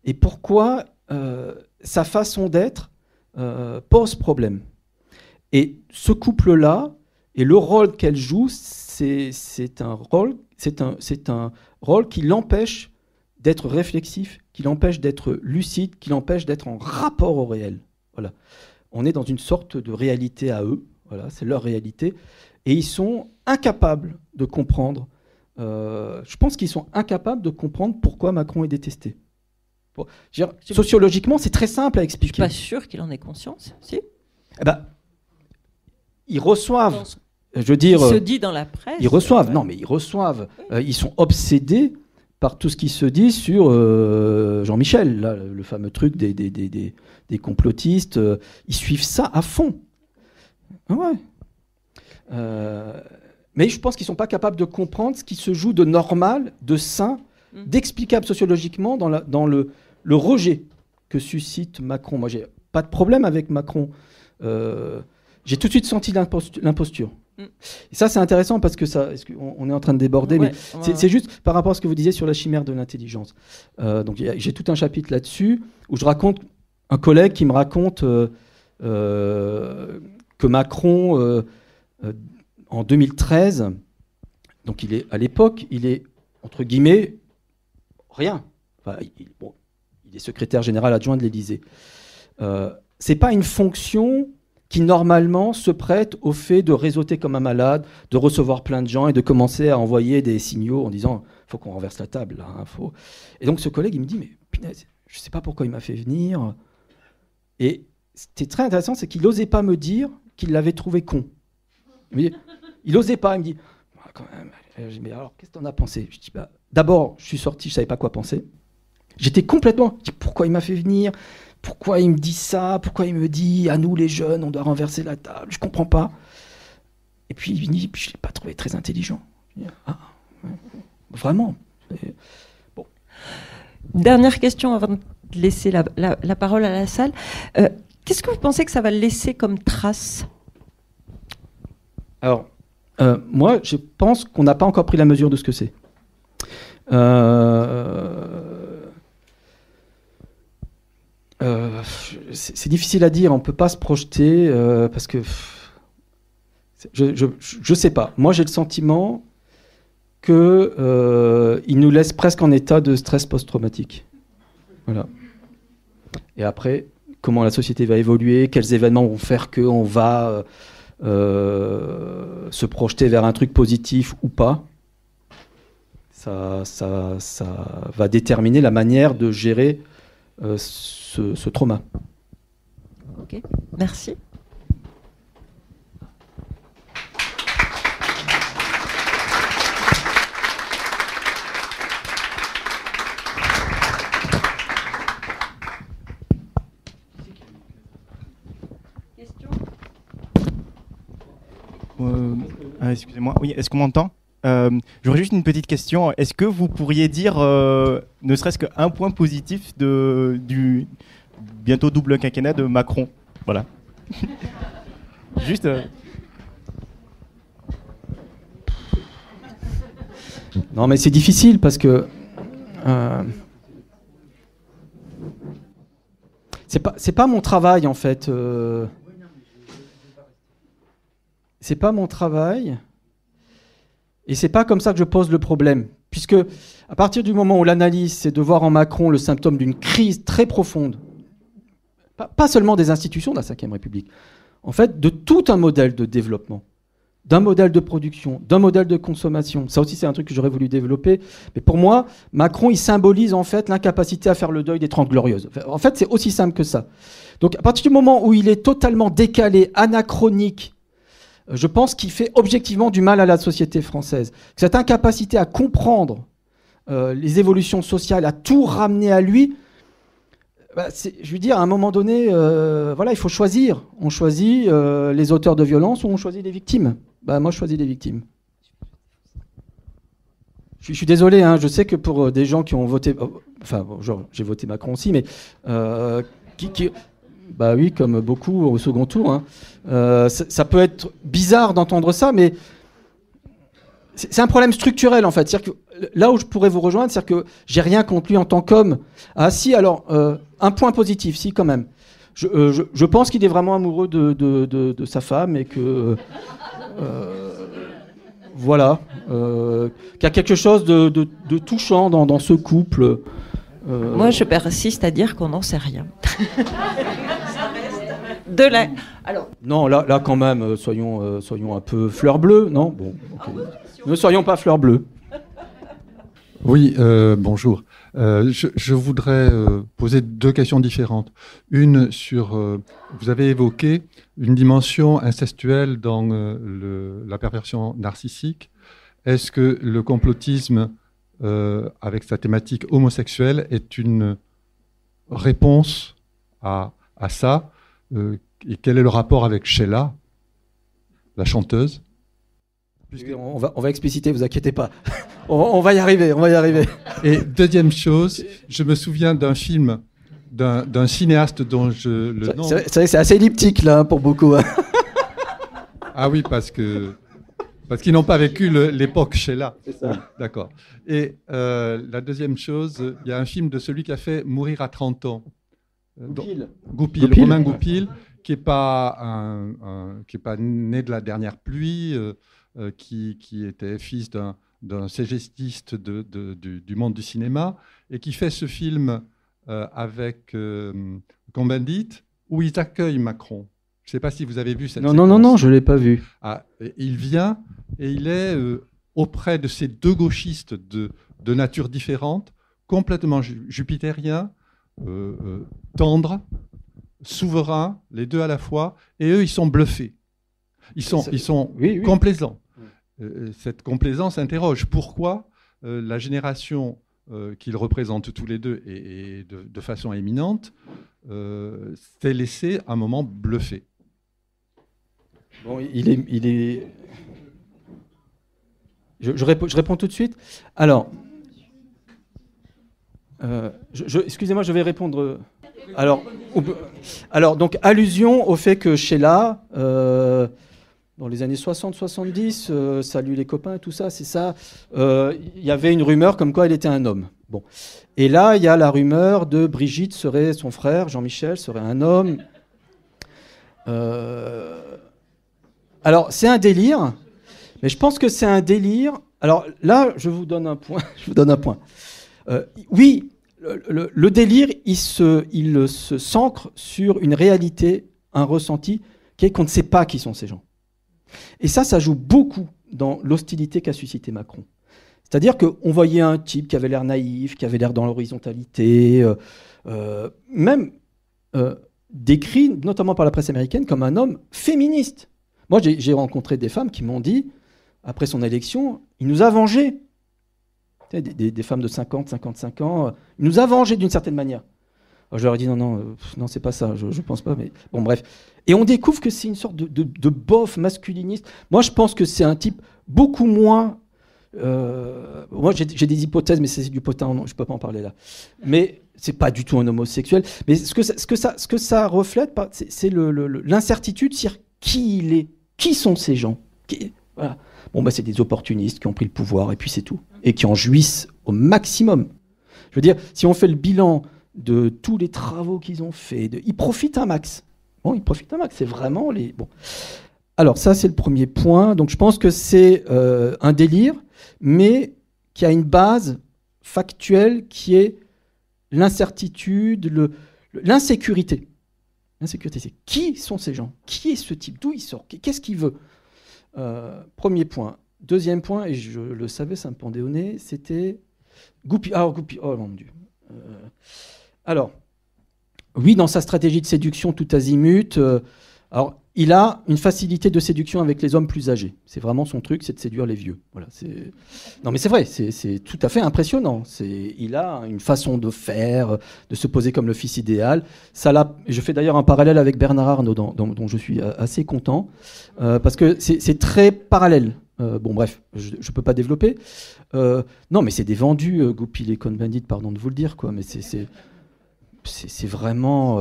et pourquoi sa façon d'être pose problème. Et ce couple-là, et le rôle qu'elle joue, c'est un rôle qui l'empêche d'être réflexif, qui l'empêche d'être lucide, qui l'empêche d'être en rapport au réel. Voilà. On est dans une sorte de réalité à eux. Voilà, c'est leur réalité. Et ils sont incapables de comprendre. Je pense qu'ils sont incapables de comprendre pourquoi Macron est détesté. Bon, sociologiquement, c'est très simple à expliquer. Je ne suis pas sûr qu'il en ait conscience. Si. Eh ben, ils reçoivent. Je veux dire. Il se dit dans la presse. Ils reçoivent. Non, mais ils reçoivent. Ils sont obsédés par tout ce qui se dit sur Jean-Michel, là, le fameux truc des complotistes. Ils suivent ça à fond. Ouais. Mais je pense qu'ils ne sont pas capables de comprendre ce qui se joue de normal, de sain, d'explicable sociologiquement dans le rejet que suscite Macron. Moi, j'ai pas de problème avec Macron. J'ai tout de suite senti l'imposture. Et ça, c'est intéressant parce que on est en train de déborder, mais c'est juste par rapport à ce que vous disiez sur la chimère de l'intelligence. Donc, j'ai tout un chapitre là-dessus où je raconte un collègue qui me raconte que Macron, en 2013, donc à l'époque, il est, entre guillemets, rien. Enfin, il est secrétaire général adjoint de l'Élysée. C'est pas une fonction qui, normalement, se prête au fait de réseauter comme un malade, de recevoir plein de gens et de commencer à envoyer des signaux en disant « faut qu'on renverse la table, là, hein, faut... ». Et donc, ce collègue, il me dit « mais punaise, je sais pas pourquoi il m'a fait venir ». Et c'était très intéressant, c'est qu'il n'osait pas me dire qu'il l'avait trouvé con. Il n'osait pas, il me dit quand même. Je dis, mais alors, qu'est-ce que t'en as pensé? Je dis, d'abord, je suis sorti, je savais pas quoi penser. J'étais complètement, je dis, pourquoi il m'a fait venir? Pourquoi il me dit ça? Pourquoi il me dit, à nous les jeunes, on doit renverser la table? Je comprends pas. Et puis il me dit, je l'ai pas trouvé très intelligent. Je dis, vraiment. Bon. Dernière question avant de laisser la parole à la salle. Qu'est-ce que vous pensez que ça va laisser comme trace? Alors, moi, je pense qu'on n'a pas encore pris la mesure de ce que c'est. C'est difficile à dire, on ne peut pas se projeter parce que je sais pas. Moi, j'ai le sentiment qu'il nous laisse presque en état de stress post-traumatique. Voilà. Et après, comment la société va évoluer, quels événements vont faire qu'on va se projeter vers un truc positif ou pas, ça va déterminer la manière de gérer ce trauma. Ok, merci. Excusez-moi. Excusez-moi, oui, est-ce qu'on m'entend? J'aurais juste une petite question. Est-ce que vous pourriez dire, ne serait-ce qu'un point positif du bientôt double quinquennat de Macron? Voilà. Juste. Non, mais c'est difficile parce que c'est pas mon travail en fait. C'est pas mon travail. Et c'est pas comme ça que je pose le problème. Puisque, à partir du moment où l'analyse, c'est de voir en Macron le symptôme d'une crise très profonde, pas seulement des institutions de la Ve République, en fait, de tout un modèle de développement, d'un modèle de production, d'un modèle de consommation. Ça aussi, c'est un truc que j'aurais voulu développer. Mais pour moi, Macron, il symbolise en fait l'incapacité à faire le deuil des 30 Glorieuses. En fait, c'est aussi simple que ça. Donc, à partir du moment où il est totalement décalé, anachronique, je pense qu'il fait objectivement du mal à la société française. Cette incapacité à comprendre les évolutions sociales, à tout ramener à lui, je veux dire, à un moment donné, voilà, il faut choisir. On choisit les auteurs de violence ou on choisit les victimes. Moi, je choisis les victimes. Je suis désolé, hein, je sais que pour des gens qui ont voté... j'ai voté Macron aussi, mais... Bah oui, comme beaucoup au second tour. Hein. Ça peut être bizarre d'entendre ça, mais c'est un problème structurel en fait. C'est-à-dire que là où je pourrais vous rejoindre, c'est-à-dire que j'ai rien contre lui en tant qu'homme. Ah si, alors un point positif, si quand même. Je pense qu'il est vraiment amoureux de sa femme et que voilà, qu'il y a quelque chose de touchant dans ce couple. Moi, je persiste à dire qu'on n'en sait rien. Alors. Non, là quand même, soyons un peu fleur bleue, non? Bon, okay. Ne soyons pas fleur bleue. Oui, bonjour. Je voudrais poser deux questions différentes. Une sur, vous avez évoqué une dimension incestuelle dans la perversion narcissique. Est-ce que le complotisme, avec sa thématique homosexuelle, est une réponse à ça? Et quel est le rapport avec Sheila, la chanteuse? On va expliciter, vous inquiétez pas. on va y arriver. Et deuxième chose, je me souviens d'un film d'un cinéaste dont le nom... C'est vrai que c'est assez elliptique là pour beaucoup. Hein. Ah oui, parce qu'ils n'ont pas vécu l'époque Sheila. C'est ça. Oui, d'accord. Et la deuxième chose, il y a un film de celui qui a fait Mourir à 30 ans. Goupil, Romain Goupil, qui n'est pas né de la dernière pluie, qui était fils d'un ségestiste du monde du cinéma, et qui fait ce film avec Cohn-Bendit, où ils accueillent Macron. Je ne sais pas si vous avez vu cette séquence. Non, je ne l'ai pas vu. Ah, il vient et il est auprès de ces deux gauchistes de nature différente, complètement jupitérien, tendre, souverain, les deux à la fois, et eux, ils sont bluffés. Ils sont oui. complaisants. Cette complaisance interroge pourquoi la génération qu'ils représentent tous les deux et de façon éminente s'est laissée un moment bluffer. Bon, il est... Je réponds tout de suite. Alors, excusez-moi, je vais répondre. Alors, donc, allusion au fait que Sheila, dans les années 60-70, salut les copains, tout ça, c'est ça. Il y avait une rumeur comme quoi elle était un homme. Bon. Et là, il y a la rumeur de Brigitte serait son frère, Jean-Michel serait un homme. Alors, c'est un délire, mais je pense que c'est un délire. Alors là, je vous donne un point. Oui, le délire, il se s'ancre sur une réalité, un ressenti, qui est qu'on ne sait pas qui sont ces gens. Et ça joue beaucoup dans l'hostilité qu'a suscité Macron. C'est-à-dire qu'on voyait un type qui avait l'air naïf, qui avait l'air dans l'horizontalité, même décrit, notamment par la presse américaine, comme un homme féministe. Moi, j'ai rencontré des femmes qui m'ont dit, après son élection, il nous a vengés. Des femmes de 50, 55 ans, il nous a vengés d'une certaine manière. Alors, je leur ai dit non, c'est pas ça, je pense pas, mais bon, bref. Et on découvre que c'est une sorte de bof masculiniste. Moi, je pense que c'est un type beaucoup moins. Moi, j'ai des hypothèses, mais c'est du potin, je peux pas en parler là. Mais c'est pas du tout un homosexuel. Mais ce que ça reflète, c'est l'incertitude sur qui il est, qui sont ces gens. Voilà. Bon, c'est des opportunistes qui ont pris le pouvoir et puis c'est tout, et qui en jouissent au maximum. Je veux dire, si on fait le bilan de tous les travaux qu'ils ont faits, ils profitent un max. Bon, ils profitent un max. C'est vraiment les. Bon. Alors ça, c'est le premier point. Donc je pense que c'est un délire, mais qui a une base factuelle qui est l'incertitude, l'insécurité. L'insécurité, c'est qui sont ces gens? Qui est ce type? D'où il sort? Qu'est-ce qu'il veut? Premier point. Deuxième point, et je le savais, ça me pendait au nez, c'était Goupil. Oh mon Dieu. Alors, oui, dans sa stratégie de séduction tout azimut, alors il a une facilité de séduction avec les hommes plus âgés. C'est vraiment son truc, c'est de séduire les vieux. Voilà, non mais c'est vrai, c'est tout à fait impressionnant. Il a une façon de faire, de se poser comme le fils idéal. Je fais d'ailleurs un parallèle avec Bernard Arnault, dont je suis assez content, parce que c'est très parallèle. Bon bref, je ne peux pas développer. Non mais c'est des vendus, Goupil et Cohn-Bendit, pardon de vous le dire, quoi. Mais c'est vraiment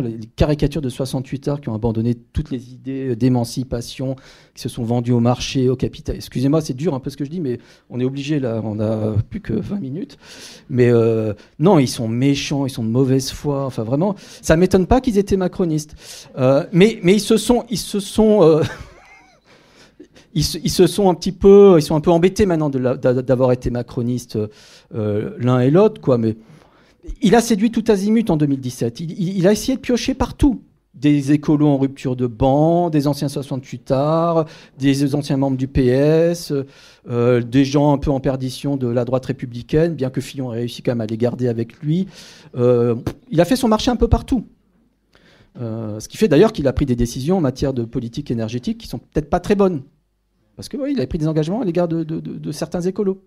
les caricatures de 68 arts qui ont abandonné toutes les idées d'émancipation, qui se sont vendues au marché, au capital. Excusez-moi, c'est dur un peu ce que je dis, mais on est obligé là, on n'a plus que 20 minutes. Mais non, ils sont méchants, ils sont de mauvaise foi. Enfin vraiment, ça m'étonne pas qu'ils étaient macronistes. Mais ils se sont un peu embêtés maintenant d'avoir été macronistes l'un et l'autre, quoi. Mais il a séduit tout azimut en 2017. Il a essayé de piocher partout. Des écolos en rupture de banc, des anciens 68 arts, des anciens membres du PS, des gens un peu en perdition de la droite républicaine, bien que Fillon ait réussi quand même à les garder avec lui. Il a fait son marché un peu partout. Ce qui fait d'ailleurs qu'il a pris des décisions en matière de politique énergétique qui sont peut-être pas très bonnes. Parce que oui, il a pris des engagements à l'égard de certains écolos.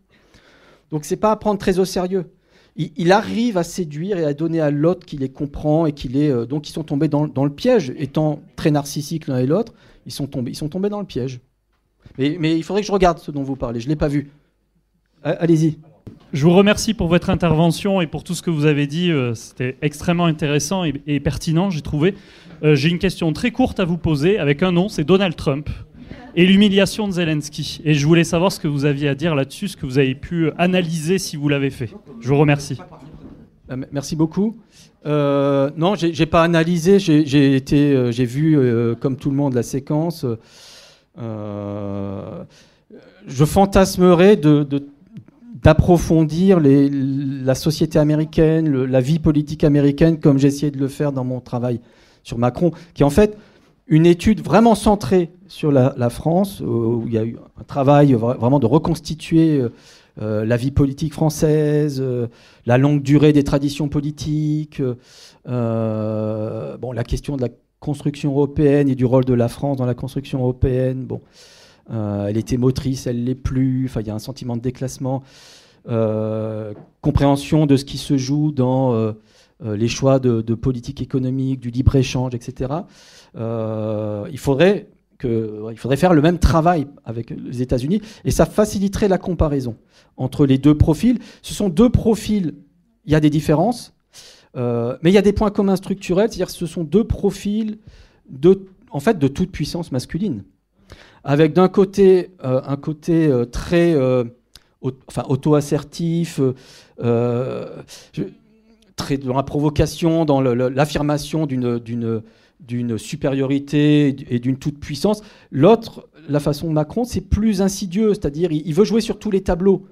Donc c'est pas à prendre très au sérieux. Il arrive à séduire et à donner à l'autre qui les comprend et donc ils sont tombés dans le piège. Étant très narcissiques l'un et l'autre, ils sont tombés dans le piège. Mais il faudrait que je regarde ce dont vous parlez. Je ne l'ai pas vu. Allez-y. Je vous remercie pour votre intervention et pour tout ce que vous avez dit. C'était extrêmement intéressant et pertinent, j'ai trouvé. J'ai une question très courte à vous poser avec un nom, c'est Donald Trump. Et l'humiliation de Zelensky. Et je voulais savoir ce que vous aviez à dire là-dessus, ce que vous avez pu analyser si vous l'avez fait. Je vous remercie. Merci beaucoup. Non, j'ai pas analysé. J'ai vu comme tout le monde la séquence. Je fantasmerais d'approfondir la société américaine, la vie politique américaine, comme j'ai essayé de le faire dans mon travail sur Macron, qui est en fait une étude vraiment centrée sur la France, où il y a eu un travail vraiment de reconstituer la vie politique française, la longue durée des traditions politiques, la question de la construction européenne et du rôle de la France dans la construction européenne. Bon, elle était motrice, elle l'est plus. Enfin, il y a un sentiment de déclassement, compréhension de ce qui se joue dans les choix de politique économique, du libre-échange, etc. Il faudrait faire le même travail avec les États-Unis et ça faciliterait la comparaison entre les deux profils. Ce sont deux profils, il y a des différences, mais il y a des points communs structurels, c'est-à-dire que ce sont deux profils de toute puissance masculine. Avec d'un côté un côté très auto-assertif, très dans la provocation, dans l'affirmation d'une supériorité et d'une toute-puissance. L'autre, la façon de Macron, c'est plus insidieux, c'est-à-dire il veut jouer sur tous les tableaux.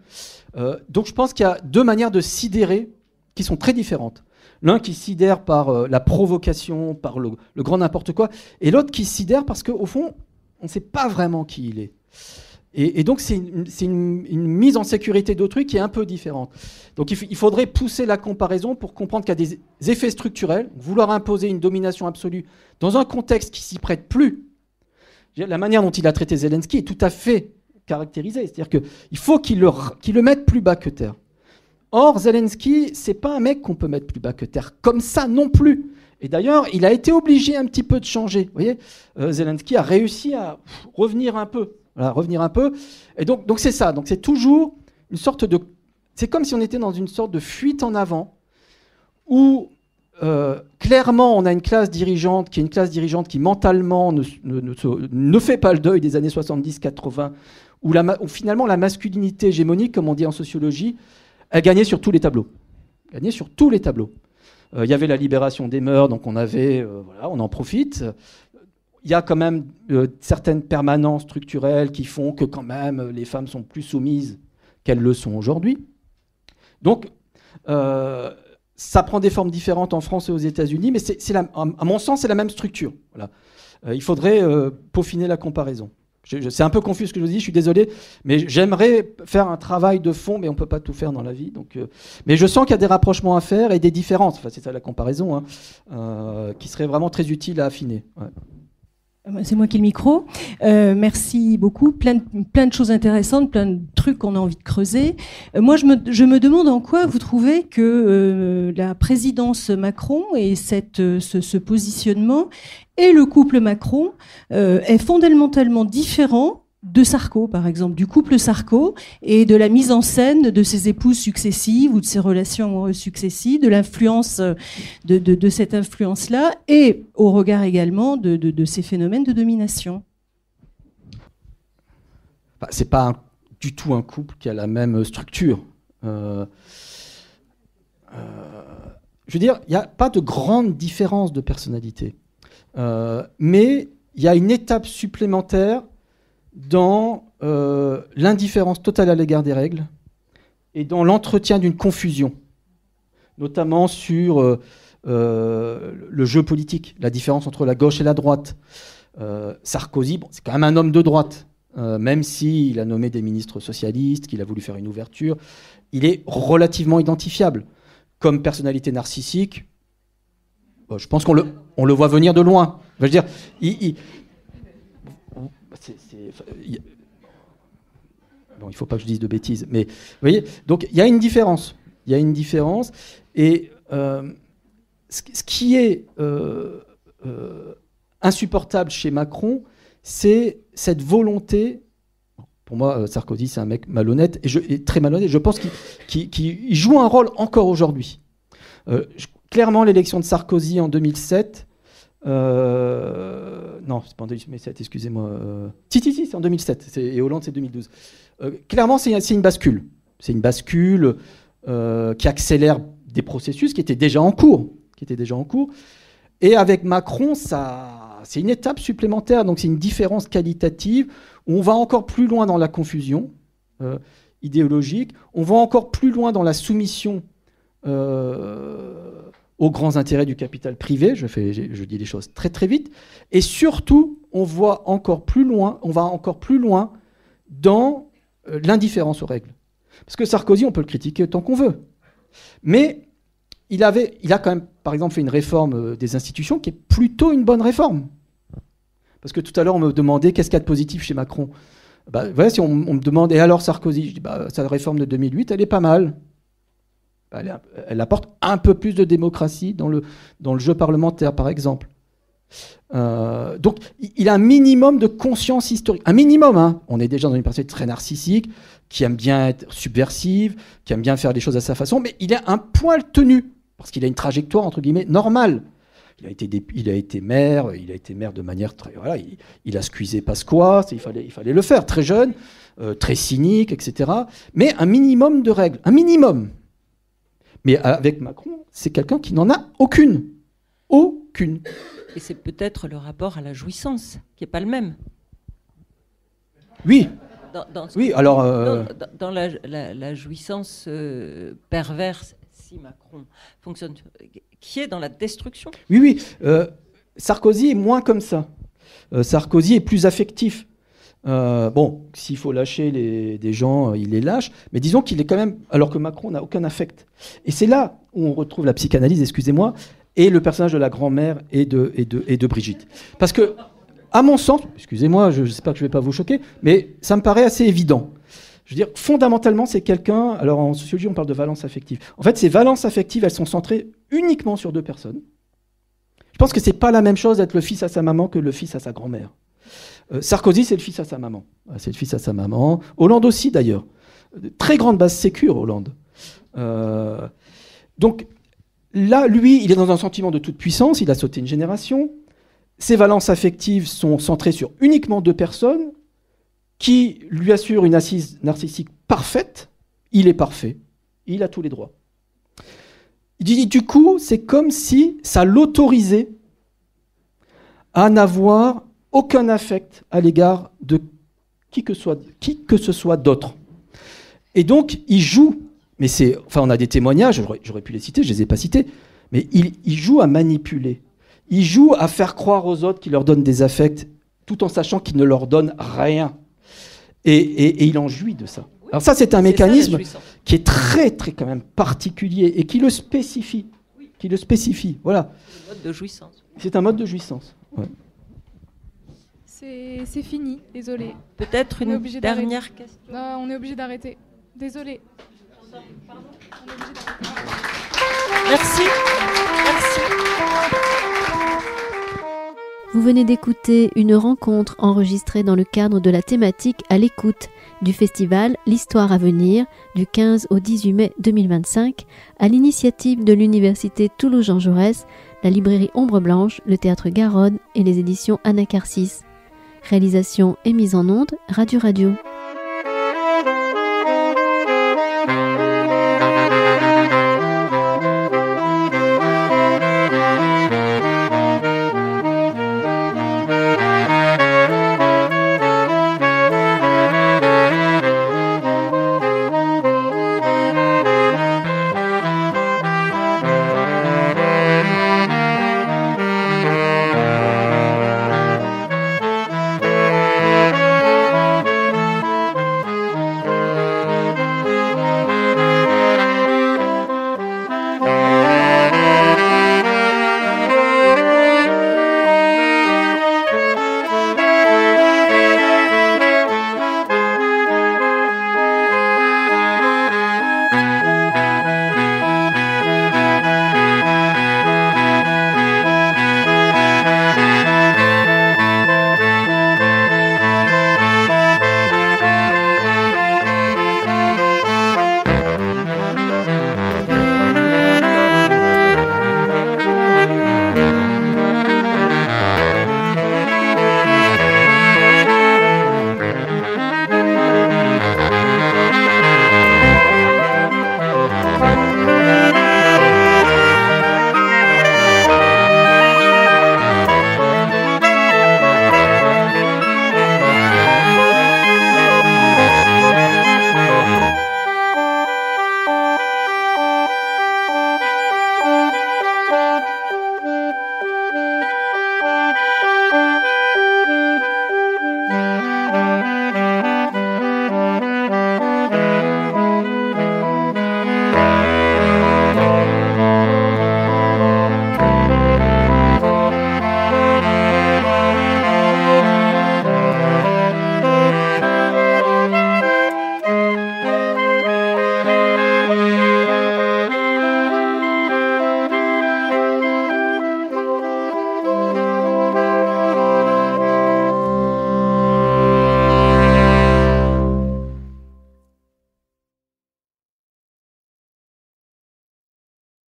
Donc je pense qu'il y a deux manières de sidérer qui sont très différentes. L'un qui sidère par la provocation, par le grand n'importe quoi, et l'autre qui sidère parce qu'au fond, on ne sait pas vraiment qui il est. Et donc c'est une mise en sécurité d'autrui qui est un peu différente. Donc il faudrait pousser la comparaison pour comprendre qu'il y a des effets structurels. Vouloir imposer une domination absolue dans un contexte qui s'y prête plus. La manière dont il a traité Zelensky est tout à fait caractérisée. C'est-à-dire qu'il faut qu'il le mette plus bas que terre. Or, Zelensky, c'est pas un mec qu'on peut mettre plus bas que terre, comme ça non plus. Et d'ailleurs, il a été obligé un petit peu de changer. Vous voyez, Zelensky a réussi à revenir un peu. Voilà, revenir un peu. Et donc c'est ça. Donc c'est toujours une sorte de... C'est comme si on était dans une sorte de fuite en avant, où clairement on a une classe dirigeante qui mentalement ne fait pas le deuil des années 70-80, où finalement la masculinité hégémonique, comme on dit en sociologie, elle gagnait sur tous les tableaux. Il y avait la libération des mœurs, donc on en profite. Il y a quand même certaines permanences structurelles qui font que quand même les femmes sont plus soumises qu'elles le sont aujourd'hui. Donc ça prend des formes différentes en France et aux États-Unis, mais à mon sens, c'est la même structure. Voilà. Il faudrait peaufiner la comparaison. C'est un peu confus ce que je vous dis, je suis désolé, mais j'aimerais faire un travail de fond, mais on ne peut pas tout faire dans la vie. Mais je sens qu'il y a des rapprochements à faire et des différences, enfin, c'est ça la comparaison, qui serait vraiment très utile à affiner. Ouais. C'est moi qui ai le micro. Merci beaucoup. Plein de choses intéressantes, plein de trucs qu'on a envie de creuser. Moi, je me demande en quoi vous trouvez que la présidence Macron et ce positionnement et le couple Macron est fondamentalement différent de Sarko, par exemple, du couple Sarko et de la mise en scène de ses épouses successives ou de ses relations amoureuses successives, de l'influence de cette influence-là et au regard également de ces phénomènes de domination. C'est pas du tout un couple qui a la même structure. Je veux dire, il n'y a pas de grande différence de personnalité. Mais il y a une étape supplémentaire dans l'indifférence totale à l'égard des règles et dans l'entretien d'une confusion, notamment sur le jeu politique, la différence entre la gauche et la droite. Sarkozy, c'est quand même un homme de droite, même s'il a nommé des ministres socialistes, qu'il a voulu faire une ouverture, il est relativement identifiable. Comme personnalité narcissique, je pense qu'on le voit venir de loin. Je veux dire, il ne faut pas que je dise de bêtises, mais vous voyez, donc il y a une différence. Et ce qui est insupportable chez Macron, c'est cette volonté. Pour moi, Sarkozy, c'est un mec malhonnête, et très malhonnête. Je pense qu'il joue un rôle encore aujourd'hui. Clairement, l'élection de Sarkozy en 2007. Non, c'est pas en 2007, excusez-moi. Si, c'est en 2007, et Hollande, c'est 2012. Clairement, c'est une bascule. C'est une bascule qui accélère des processus qui étaient déjà en cours. Et avec Macron, c'est une étape supplémentaire, donc c'est une différence qualitative où on va encore plus loin dans la confusion idéologique, on va encore plus loin dans la soumission aux grands intérêts du capital privé, je dis les choses très très vite, et surtout, on va encore plus loin dans l'indifférence aux règles. Parce que Sarkozy, on peut le critiquer autant qu'on veut, mais il a quand même, par exemple, fait une réforme des institutions qui est plutôt une bonne réforme. Parce que tout à l'heure, on me demandait qu'est-ce qu'il y a de positif chez Macron. Voilà, si on me demande, et alors Sarkozy, je dis, sa réforme de 2008, elle est pas mal. Elle apporte un peu plus de démocratie dans le jeu parlementaire, par exemple. Donc, il a un minimum de conscience historique. Un minimum, hein. On est déjà dans une personnalité très narcissique, qui aime bien être subversive, qui aime bien faire les choses à sa façon, mais il est un poil tenu, parce qu'il a une trajectoire, entre guillemets, normale. Il a été maire de manière très... Voilà, il a squeezé Pasqua, il fallait le faire, très jeune, très cynique, etc. Mais un minimum de règles, un minimum. Mais avec Macron, c'est quelqu'un qui n'en a aucune. Aucune. Et c'est peut-être le rapport à la jouissance qui n'est pas le même. Oui. Dans la jouissance perverse, si Macron fonctionne, qui est dans la destruction. Oui. Sarkozy est moins comme ça. Sarkozy est plus affectif. S'il faut lâcher des gens, il les lâche. Mais disons qu'il est quand même... Alors que Macron n'a aucun affect. Et c'est là où on retrouve la psychanalyse, excusez-moi, et le personnage de la grand-mère et de Brigitte. Parce que, à mon sens, excusez-moi, j'espère que je ne vais pas vous choquer, mais ça me paraît assez évident. Je veux dire, fondamentalement, c'est quelqu'un... Alors, en sociologie, on parle de valence affective. En fait, ces valences affectives, elles sont centrées uniquement sur 2 personnes. Je pense que c'est pas la même chose d'être le fils à sa maman que le fils à sa grand-mère. Sarkozy, c'est le fils à sa maman. C'est le fils à sa maman. Hollande aussi, d'ailleurs. Très grande base sécure, Hollande. Donc, là, lui, il est dans un sentiment de toute puissance. Il a sauté une génération. Ses valences affectives sont centrées sur uniquement 2 personnes qui lui assurent une assise narcissique parfaite. Il est parfait. Il a tous les droits. Il dit, du coup, c'est comme si ça l'autorisait à n'avoir aucun affect à l'égard de qui que ce soit d'autre. Et donc, il joue, mais on a des témoignages, j'aurais pu les citer, je ne les ai pas cités, mais il joue à manipuler. Il joue à faire croire aux autres qu'il leur donne des affects, tout en sachant qu'il ne leur donne rien. Et il en jouit de ça. Alors ça, c'est un mécanisme qui est très, très quand même particulier et qui le spécifie. Voilà. C'est un mode de jouissance. C'est un mode de jouissance. Ouais. C'est fini, désolé. Peut-être une dernière question. Non, on est obligé d'arrêter. Désolé. Merci. Merci. Vous venez d'écouter une rencontre enregistrée dans le cadre de la thématique à l'écoute du festival L'Histoire à venir du 15 au 18 mai 2025 à l'initiative de l'Université Toulouse-Jean Jaurès, la librairie Ombre Blanche, le Théâtre Garonne et les éditions Anacarsis. Réalisation et mise en onde, Radio Radio.